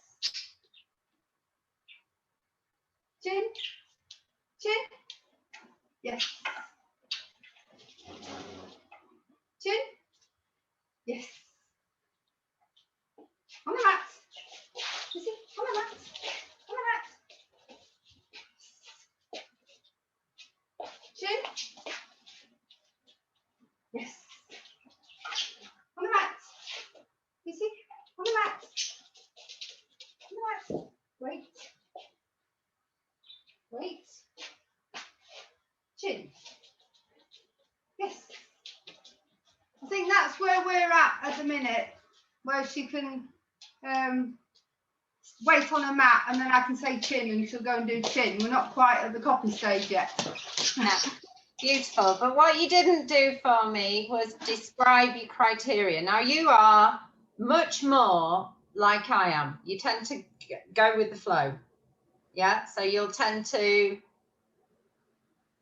Chin. Chin. Yes. Chin. Yes. On the mat. You see? On the mat. On the mat. Chin. Yes. On the mat. You see? On the mat. On the mat. Wait. Wait. Chin. Yes. I think that's where we're at the minute, where she can wait on a mat and then I can say chin and she'll go and do chin. We're not quite at the copy stage yet. No. Beautiful. But what you didn't do for me was describe your criteria. Now you are much more like I am. You tend to go with the flow. Yeah. So you'll tend to,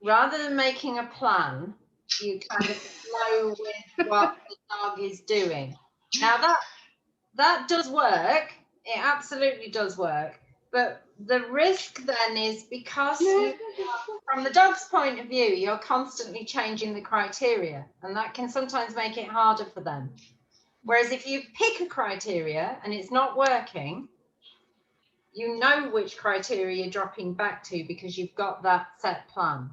rather than making a plan, you kind of flow with what the dog is doing. Now that does work. It absolutely does work. But the risk then is because from the dog's point of view, you're constantly changing the criteria, and that can sometimes make it harder for them. Whereas if you pick a criteria and it's not working, you know which criteria you're dropping back to because you've got that set plan.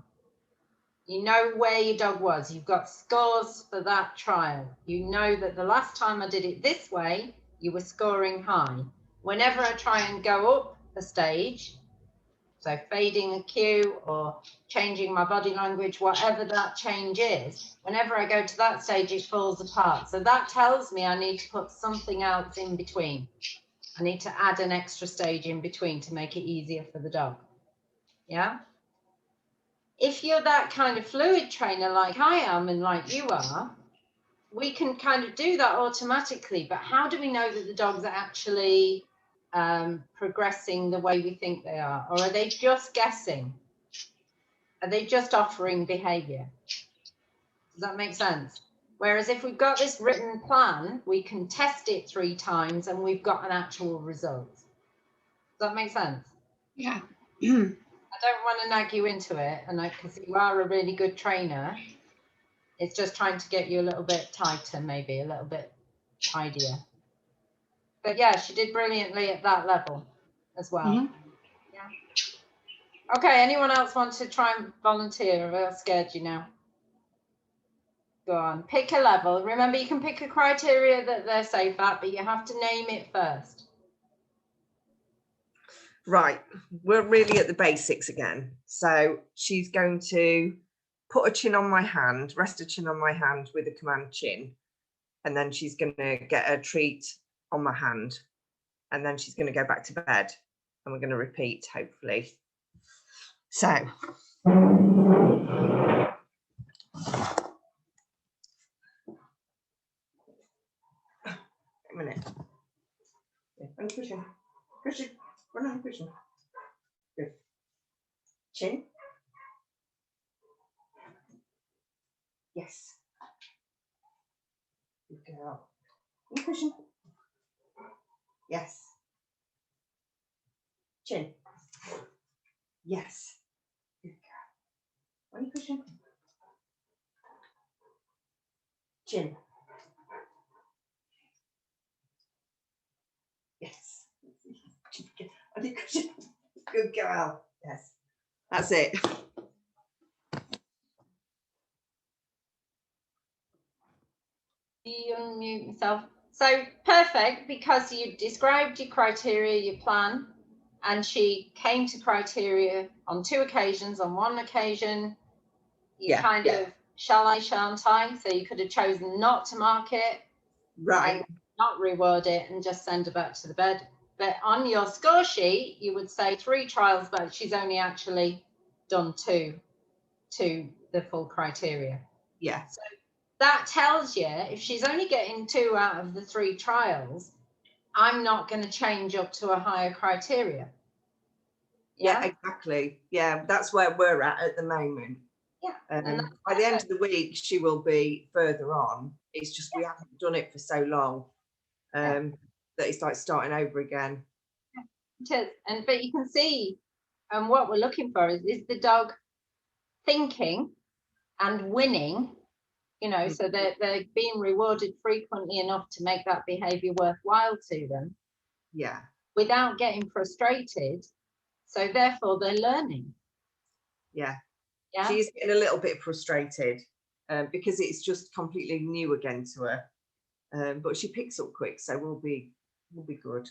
You know where your dog was. You've got scores for that trial. You know that the last time I did it this way, you were scoring high. Whenever I try and go up a stage, so fading a cue or changing my body language, whatever that change is, whenever I go to that stage, it falls apart. So that tells me I need to put something else in between. I need to add an extra stage in between to make it easier for the dog. Yeah. If you're that kind of fluid trainer like I am and like you are, we can kind of do that automatically. But how do we know that the dogs are actually progressing the way we think they are? Or are they just guessing? Are they just offering behavior? Does that make sense? Whereas if we've got this written plan, we can test it 3 times and we've got an actual result. Does that make sense? Yeah. I don't want to nag you into it, and because you are a really good trainer, it's just trying to get you a little bit tighter, maybe a little bit tidier. But yeah, she did brilliantly at that level as well. Mm-hmm. Yeah. Okay, anyone else want to try and volunteer? I've scared you now. Go on, pick a level. Remember, you can pick a criteria that they're safe at, but you have to name it first. Right, we're really at the basics again. So she's going to put a chin on my hand, rest a chin on my hand with a command chin, and then she's going to get a treat on my hand, and then she's going to go back to bed, and we're going to repeat, hopefully. So a minute. Yeah, cushion. Cushion. Run on cushion. Good. Chin. Yes. Good girl. On cushion. Yes. Chin. Yes. Good girl. On cushion. Chin. Yes. On cushion. Good girl. Yes. That's it. You unmute yourself. So perfect, because you described your criteria, your plan, and she came to criteria on 2 occasions. On one occasion, you kind of shall I, shan't I? So you could have chosen not to mark it, Right. and not reward it, and just send her back to the bed. But on your score sheet, you would say 3 trials, but she's only actually done 2 to the full criteria. Yeah. So that tells you if she's only getting 2 out of the 3 trials, I'm not going to change up to a higher criteria. Yeah, exactly. Yeah, that's where we're at the moment. Yeah. And By the end of the week, she will be further on. It's just we haven't done it for so long that it's like starting over again. It is. But you can see what we're looking for is the dog thinking and winning, you know, so they're being rewarded frequently enough to make that behavior worthwhile to them. Yeah. Without getting frustrated. So therefore they're learning. Yeah. Yeah. She's getting a little bit frustrated because it's just completely new again to her. But she picks up quick, so we'll be good.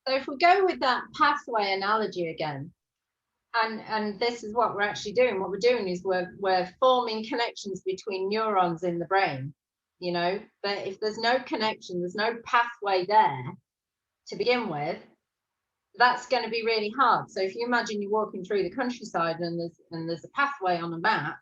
So if we go with that pathway analogy again, and this is what we're actually doing. What we're doing is we're forming connections between neurons in the brain, you know, but if there's no connection, there's no pathway there to begin with, that's going to be really hard. So if you imagine you're walking through the countryside and there's a pathway on a map,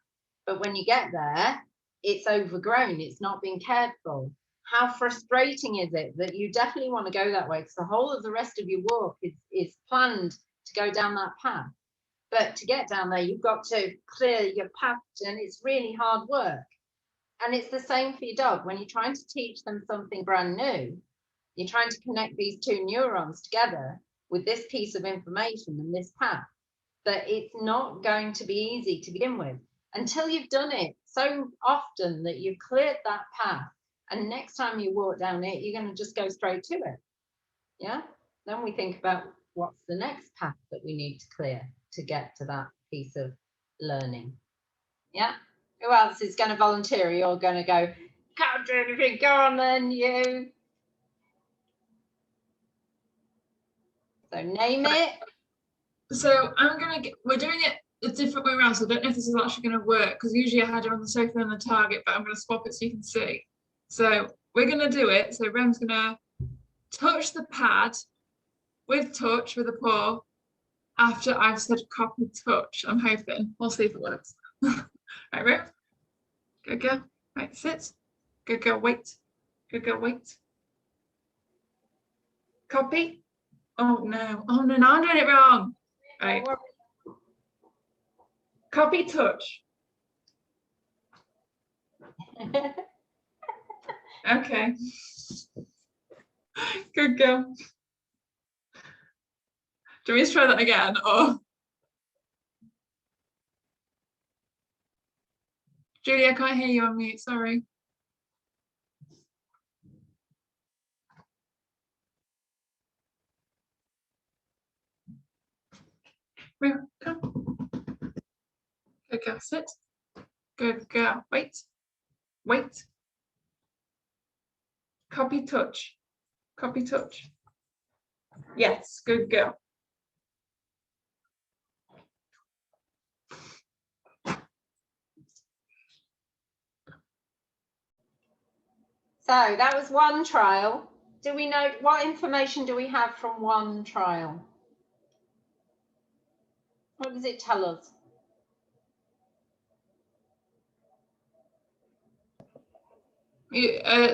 but when you get there, it's overgrown, it's not being cared for. How frustrating is it that you definitely want to go that way because the whole of the rest of your walk is planned to go down that path. But to get down there, you've got to clear your path, and it's really hard work. And it's the same for your dog. When you're trying to teach them something brand new, you're trying to connect these 2 neurons together with this piece of information and this path, that it's not going to be easy to begin with until you've done it so often that you've cleared that path. And next time you walk down it, you're going to just go straight to it. Yeah. Then we think about what's the next path that we need to clear to get to that piece of learning. Yeah. Who else is going to volunteer? You're going to go, can't do anything. Go on then, you. So name it. So we're doing it a different way around. So I don't know if this is actually going to work because usually I had it on the sofa and the target, but I'm going to swap it so you can see. So we're going to do it. So Rem's going to touch the pad with a paw after I've said copy touch. I'm hoping. We'll see if it works. Right, Rem. Good girl. Right, sit. Good girl, wait. Good girl, wait. Copy. Oh no, now I'm doing it wrong. Right. Copy touch. Okay. Good girl. Do we try that again? Or Julie, I can't hear you on mute, sorry. Come. Good girl, sit. Good girl, wait. Wait. Copy touch. Copy touch. Yes, good girl. So that was one trial. Do we know what information do we have from one trial? What does it tell us?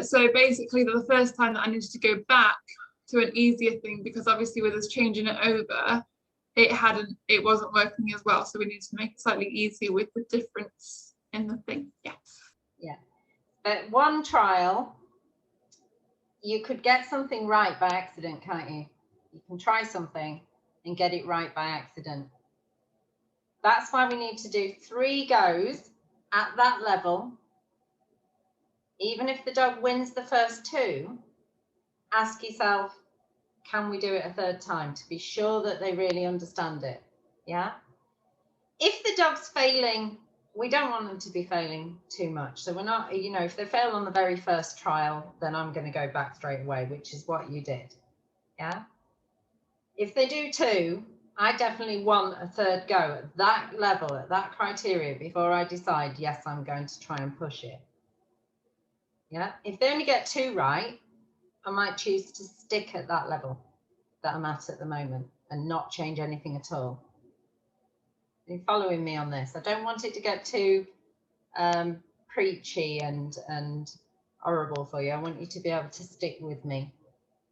So basically the first time that I needed to go back to an easier thing because obviously with us changing it over, it wasn't working as well. So we needed to make it slightly easier with the difference in the thing. Yes. Yeah. But one trial, you could get something right by accident, can't you? You can try something and get it right by accident. That's why we need to do 3 goes at that level. Even if the dog wins the first 2, ask yourself, can we do it a 3rd time to be sure that they really understand it? Yeah. If the dog's failing, we don't want them to be failing too much. So we're not, you know, if they fail on the very first trial, then I'm going to go back straight away, which is what you did. Yeah. If they do 2, I definitely want a 3rd go at that level, at that criteria before I decide, yes, I'm going to try and push it. Yeah. If they only get 2 right, I might choose to stick at that level that I'm at the moment and not change anything at all. Are you following me on this? I don't want it to get too preachy and horrible for you. I want you to be able to stick with me.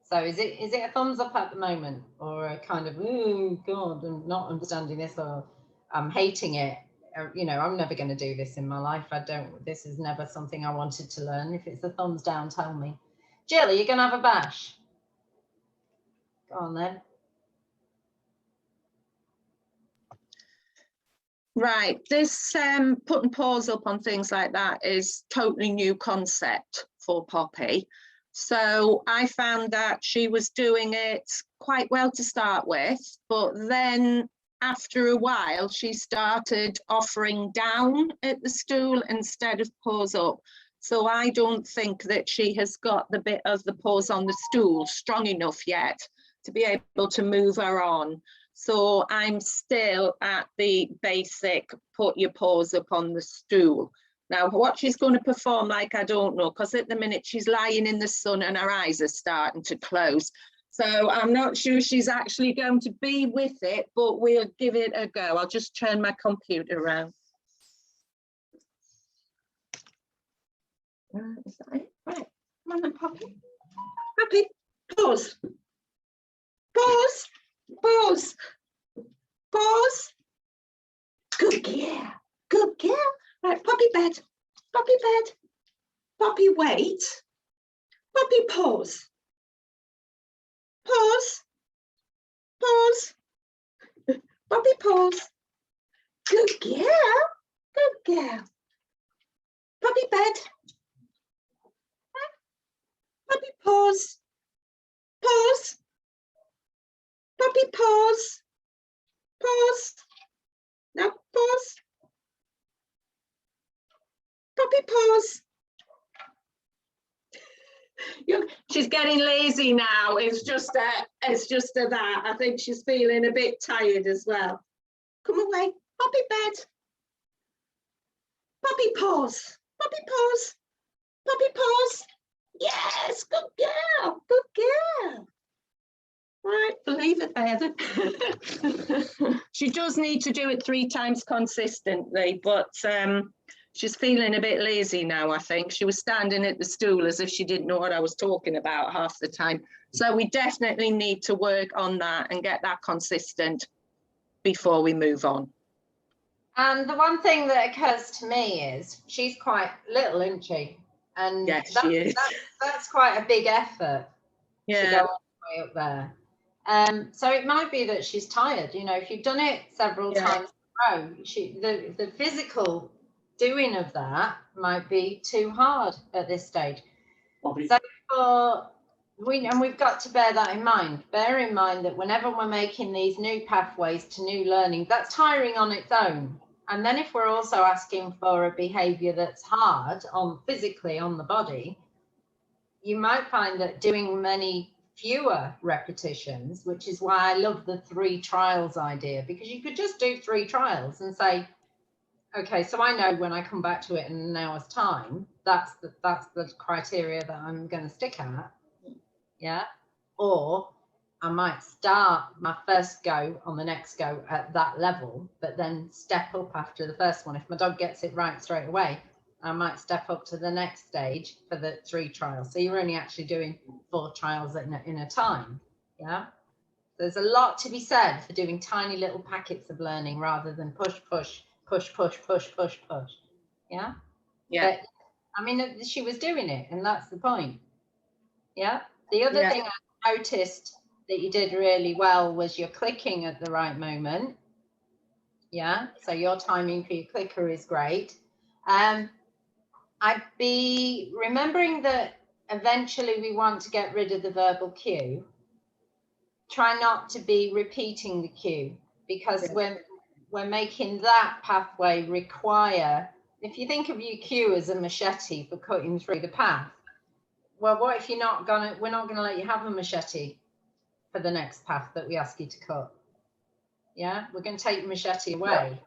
So is it a thumbs up at the moment, or a kind of, oh God, I'm not understanding this, or I'm hating it? Or, you know, I'm never going to do this in my life. This is never something I wanted to learn. If it's a thumbs down, tell me. Jill, are you going to have a bash? Go on then. Right, this putting paws up on things like that is totally new concept for Poppy. So I found that she was doing it quite well to start with, but then after a while, she started offering down at the stool instead of paws up. So I don't think that she has got the bit of the paws on the stool strong enough yet to be able to move her on. So I'm still at the basic, put your paws up on the stool. Now, what she's going to perform like, I don't know, because at the minute she's lying in the sun and her eyes are starting to close. So I'm not sure she's actually going to be with it, but we'll give it a go. I'll just turn my computer around. Is that it? Right, come on then, Poppy. Poppy, pause. Pause, pause, pause. Good girl, good girl. Right, Poppy bed, Poppy bed, Poppy wait, Poppy pause, pause, pause, Poppy pause. Good girl, good girl. Poppy bed, Poppy pause, pause, Poppy pause, pause, now pause. Poppy pause. She's getting lazy now. It's just that. I think she's feeling a bit tired as well. Come away, Poppy bed. Poppy pause. Poppy pause. Poppy pause. Yes, good girl. Good girl. Right, leave it there then. She does need to do it 3 times consistently, but she's feeling a bit lazy now, I think. She was standing at the stool as if she didn't know what I was talking about half the time. So we definitely need to work on that and get that consistent before we move on. And the one thing that occurs to me is she's quite little, isn't she? And Yes, she is. That's quite a big effort to go all the way up there. So it might be that she's tired. You know, if you've done it several times in a row, the physical doing of that might be too hard at this stage. So we've got to bear that in mind. Bear in mind that whenever we're making these new pathways to new learning, that's tiring on its own. And then if we're also asking for a behavior that's hard on physically on the body, you might find that doing many fewer repetitions, which is why I love the 3 trials idea, because you could just do 3 trials and say, okay, so I know when I come back to it in an hour's time, that's the criteria that I'm going to stick at. Yeah. Or I might start my first go on the next go at that level, but then step up after the first one. If my dog gets it right straight away, I might step up to the next stage for the 3 trials. So you're only actually doing 4 trials in a time. Yeah. There's a lot to be said for doing tiny little packets of learning rather than push, push, push, push, push, push, push. Yeah. Yeah. But, I mean, she was doing it, and that's the point. Yeah. The other thing I noticed that you did really well was your clicking at the right moment. Yeah. So your timing for your clicker is great. I'd be remembering that eventually we want to get rid of the verbal cue. Try not to be repeating the cue, because we're making that pathway require, if you think of your cue as a machete for cutting through the path, well, what if we're not gonna let you have a machete for the next path that we ask you to cut? Yeah, we're going to take the machete away.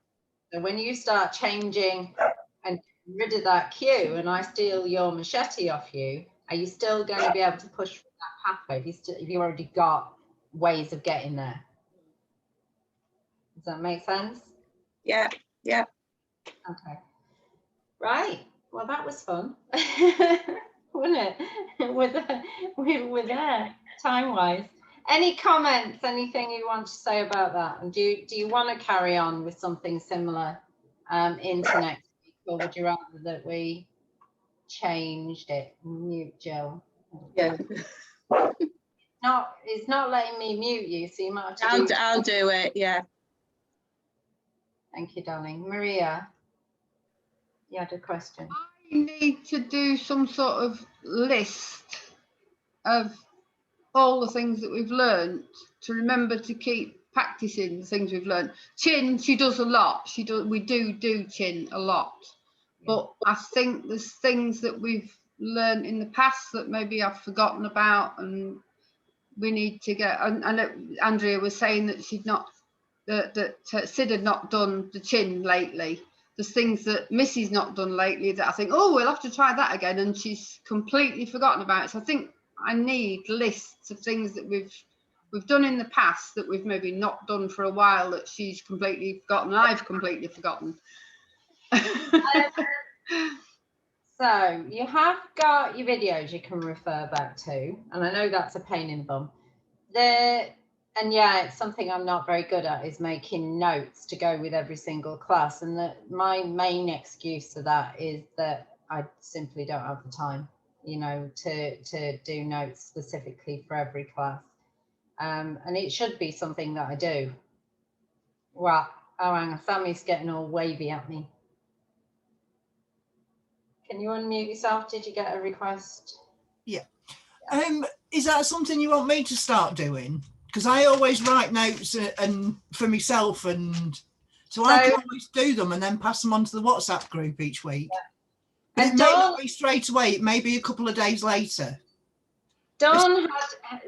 So when you start changing and rid of that cue and I steal your machete off you, are you still going to be able to push through that pathway if you already got ways of getting there. Does that make sense? Yeah, yeah. Okay. Right. Well, that was fun, wasn't it? With time-wise. Any comments? Anything you want to say about that? And do you want to carry on with something similar into next week, or would you rather that we changed it? Mute Jill. Yeah. It's not letting me mute you, so you might have to I'll do it. Yeah. Thank you, darling. Maria, you had a question. I need to do some sort of list of all the things that we've learned to remember to keep practicing the things we've learned. Chin, she does a lot. We do chin a lot. But I think there's things that we've learned in the past that maybe I've forgotten about, and we need to get. And Andrea was saying that Sid had not done the chin lately. There's things that Missy's not done lately that I think, oh, we'll have to try that again, and she's completely forgotten about it. So I think I need lists of things that we've done in the past that we've maybe not done for a while that she's completely forgotten. I've completely forgotten. So you have got your videos you can refer back to, and I know that's a pain in the bum. And yeah, it's something I'm not very good at, is making notes to go with every single class. And my main excuse to that is that I simply don't have the time, you know, to do notes specifically for every class. And it should be something that I do. Well, oh, hang on, Sammy's getting all wavy at me. Can you unmute yourself? Did you get a request? Yeah. Is that something you want me to start doing? Because I always write notes and for myself, and so I can always do them and then pass them on to the WhatsApp group each week. Yeah. But and it may not be straight away. It may be a couple of days later. Dawn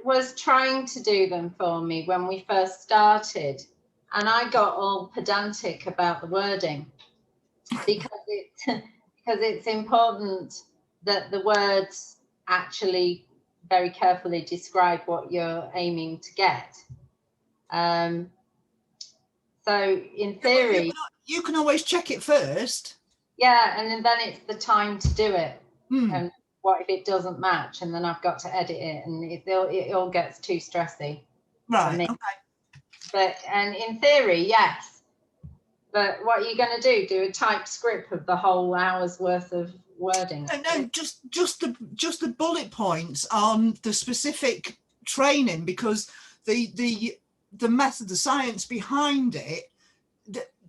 was trying to do them for me when we first started, and I got all pedantic about the wording because it's important that the words actually very carefully describe what you're aiming to get. So in theory, you can always check it first. Yeah, and then it's the time to do it. And what if it doesn't match, and then I've got to edit it, and it all gets too stressy. Right. Okay. But and in theory, yes. But what are you going to do? Do a typed script of the whole hour's worth of wording? No, just the bullet points on the specific training, because the method, the science behind it,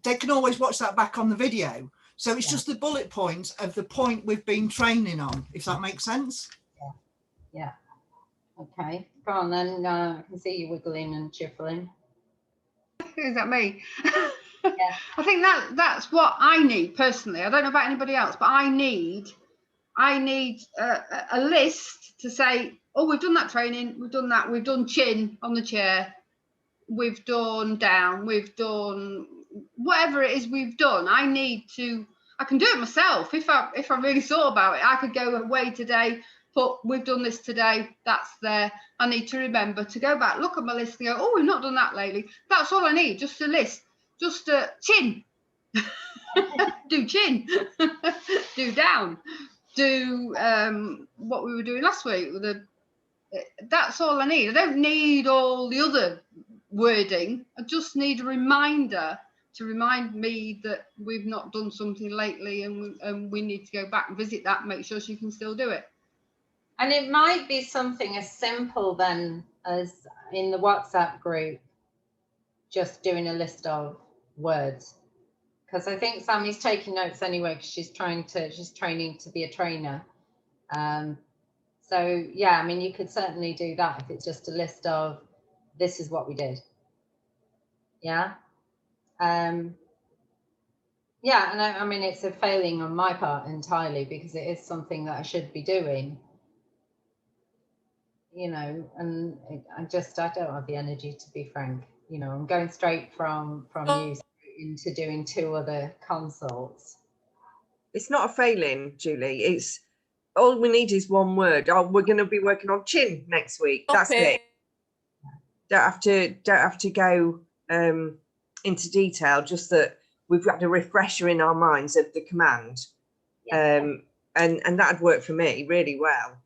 they can always watch that back on the video. So it's just the bullet points of the point we've been training on, if that makes sense. Yeah. Okay. Go on then. I can see you wiggling and shuffling. Is that me? Yeah. I think that's what I need personally. I don't know about anybody else, but I need a list to say, oh, we've done that training, we've done that, we've done chin on the chair, we've done down, we've done whatever it is we've done. I can do it myself. If I really thought about it, I could go away today, we've done this today, that's there. I need to remember to go back, look at my list and go, oh, we've not done that lately. That's all I need, just a list. Just chin, do chin, do down, do what we were doing last week. That's all I need. I don't need all the other wording. I just need a reminder to remind me that we've not done something lately, and we need to go back and visit that and make sure she can still do it. And it might be something as simple then as in the WhatsApp group, just doing a list of words, because I think Sammy's taking notes anyway, because she's training to be a trainer. So yeah, I mean, you could certainly do that if it's just a list of this is what we did. Yeah. Yeah, and I mean, it's a failing on my part entirely, because it is something that I should be doing, you know, and I don't have the energy, to be frank. You know, I'm going straight from you into doing 2 other consults. It's not a failing, Julie. It's all we need is one word. Oh, we're going to be working on chin next week. That's it. don't have to go into detail. Just that we've got a refresher in our minds of the command, and that'd work for me really well.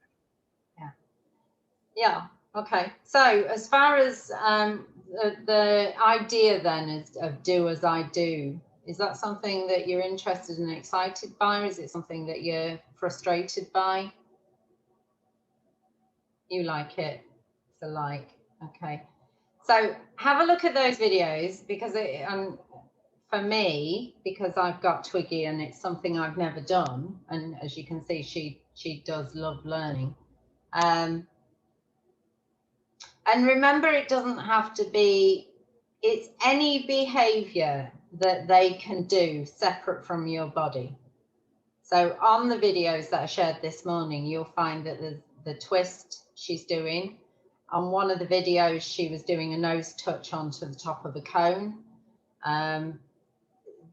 Yeah. Okay. So as far as the idea then is of do as I do, is that something that you're interested and excited by, or is it something that you're frustrated by? You like it. It's a like. Okay. So have a look at those videos, because for me, because I've got Twiggy and it's something I've never done, and as you can see, she does love learning. And remember, it doesn't have to be, it's any behavior that they can do separate from your body. So on the videos that I shared this morning, you'll find that the twist she's doing. On one of the videos, she was doing a nose touch onto the top of a cone.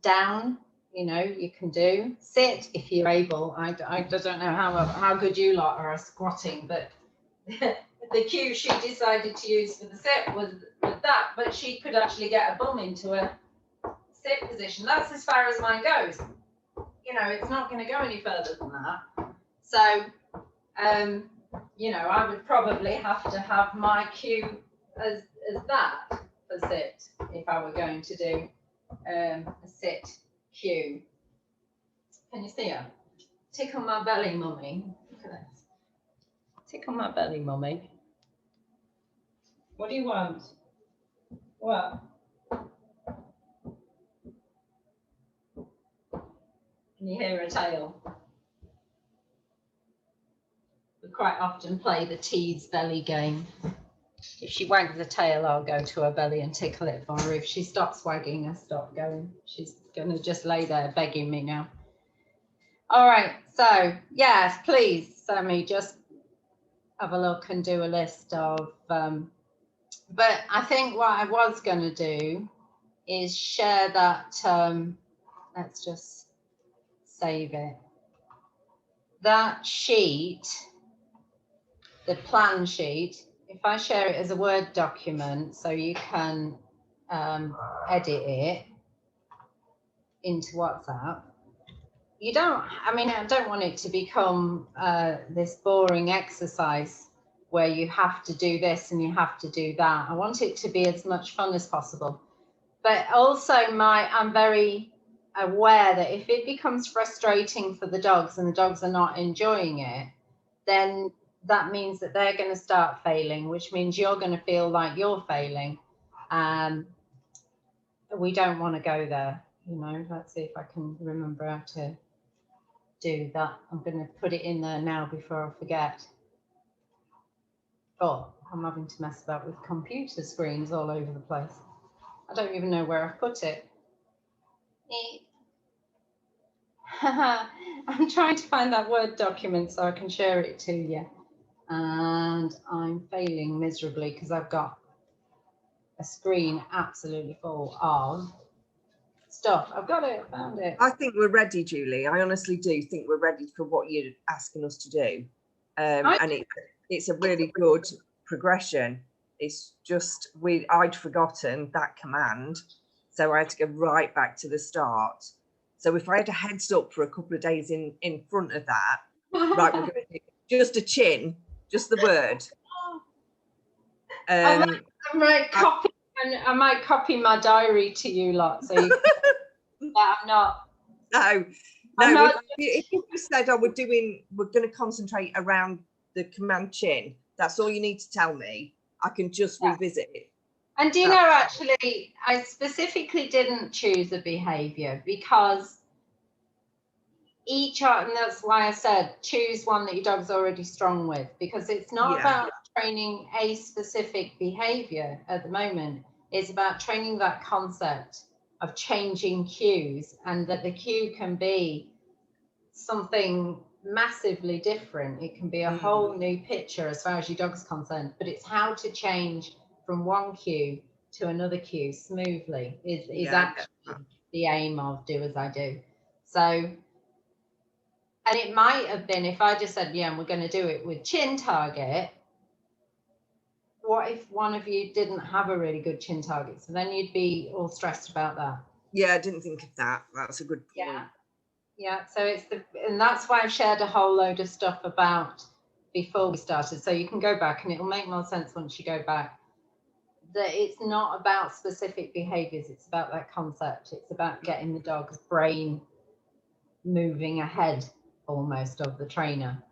Down, you know, you can do. Sit if you're able. I don't know how good you lot are at squatting, but the cue she decided to use for the sit was that, but she could actually get a bum into a sit position. That's as far as mine goes. You know, it's not going to go any further than that. So, you know, I would probably have to have my cue as that for sit if I were going to do a sit cue. Can you see her? Tickle my belly, mummy. Look at this. Tickle my belly, mummy. What do you want? What? Can you hear her tail? We quite often play the tease belly game. If she wags the tail, I'll go to her belly and tickle it for her. If she stops wagging, I stop going. She's going to just lay there begging me now. All right, so yes, please, Sammy, just have a look and do a list of, but I think what I was going to do is share that, let's just save it. That sheet, the plan sheet, if I share it as a Word document so you can edit it into WhatsApp. You don't, I mean, I don't want it to become this boring exercise where you have to do this and you have to do that. I want it to be as much fun as possible. But also I'm very aware that if it becomes frustrating for the dogs and the dogs are not enjoying it, then that means that they're going to start failing, which means you're going to feel like you're failing. We don't want to go there, you know. Let's see if I can remember how to do that. I'm going to put it in there now before I forget. But I'm having to mess about with computer screens all over the place. I don't even know where I put it. I'm trying to find that Word document so I can share it to you. And I'm failing miserably because I've got a screen absolutely full of stuff. I've got it, found it. I think we're ready, Julie. I honestly do think we're ready for what you're asking us to do. And it's a really good progression. It's just I'd forgotten that command, so I had to go right back to the start. So if I had a heads up for a couple of days in front of that, right, we're going to do just a chin, just the word. I might copy my diary to you lot, so you I'm not. No. If you just said, we're going to concentrate around the command chin, that's all you need to tell me. I can just revisit it. And do you know, actually, I specifically didn't choose a behavior because and that's why I said choose one that your dog's already strong with, because it's not about training a specific behavior at the moment. It's about training that concept of changing cues, and that the cue can be something massively different. It can be a whole new picture as far as your dog's concerned, but it's how to change from one cue to another cue smoothly is actually the aim of do as I do. So, and it might have been if I just said, yeah, and we're going to do it with chin target, what if one of you didn't have a really good chin target? So then you'd be all stressed about that. Yeah, I didn't think of that. That's a good point. Yeah. Yeah, so and that's why I've shared a whole load of stuff about before we started. So you can go back and it'll make more sense once you go back. That it's not about specific behaviors, it's about that concept. It's about getting the dog's brain moving ahead almost of the trainer.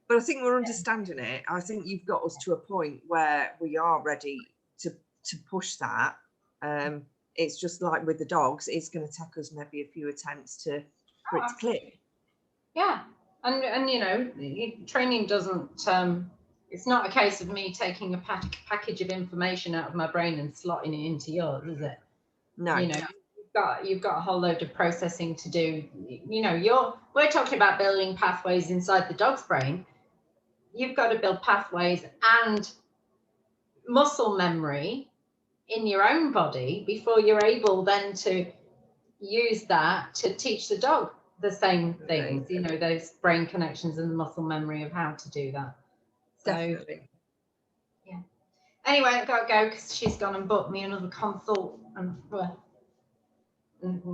But I think we're understanding it. I think you've got us to a point where we are ready to push that. It's just like with the dogs, it's going to take us maybe a few attempts for it to click. Yeah, and you know, training doesn't. It's not a case of me taking a package of information out of my brain and slotting it into yours, is it? No. You know, you've got a whole load of processing to do. You know, we're talking about building pathways inside the dog's brain. You've got to build pathways and muscle memory in your own body before you're able then to use that to teach the dog the same things, you know, those brain connections and the muscle memory of how to do that. So Definitely. yeah. Anyway, I've got to go because she's gone and booked me another consult. And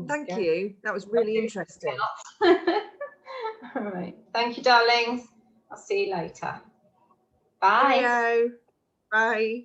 Thank you. That was really interesting. All right. Thank you, darlings. I'll see you later. Bye. Cheerio. Bye.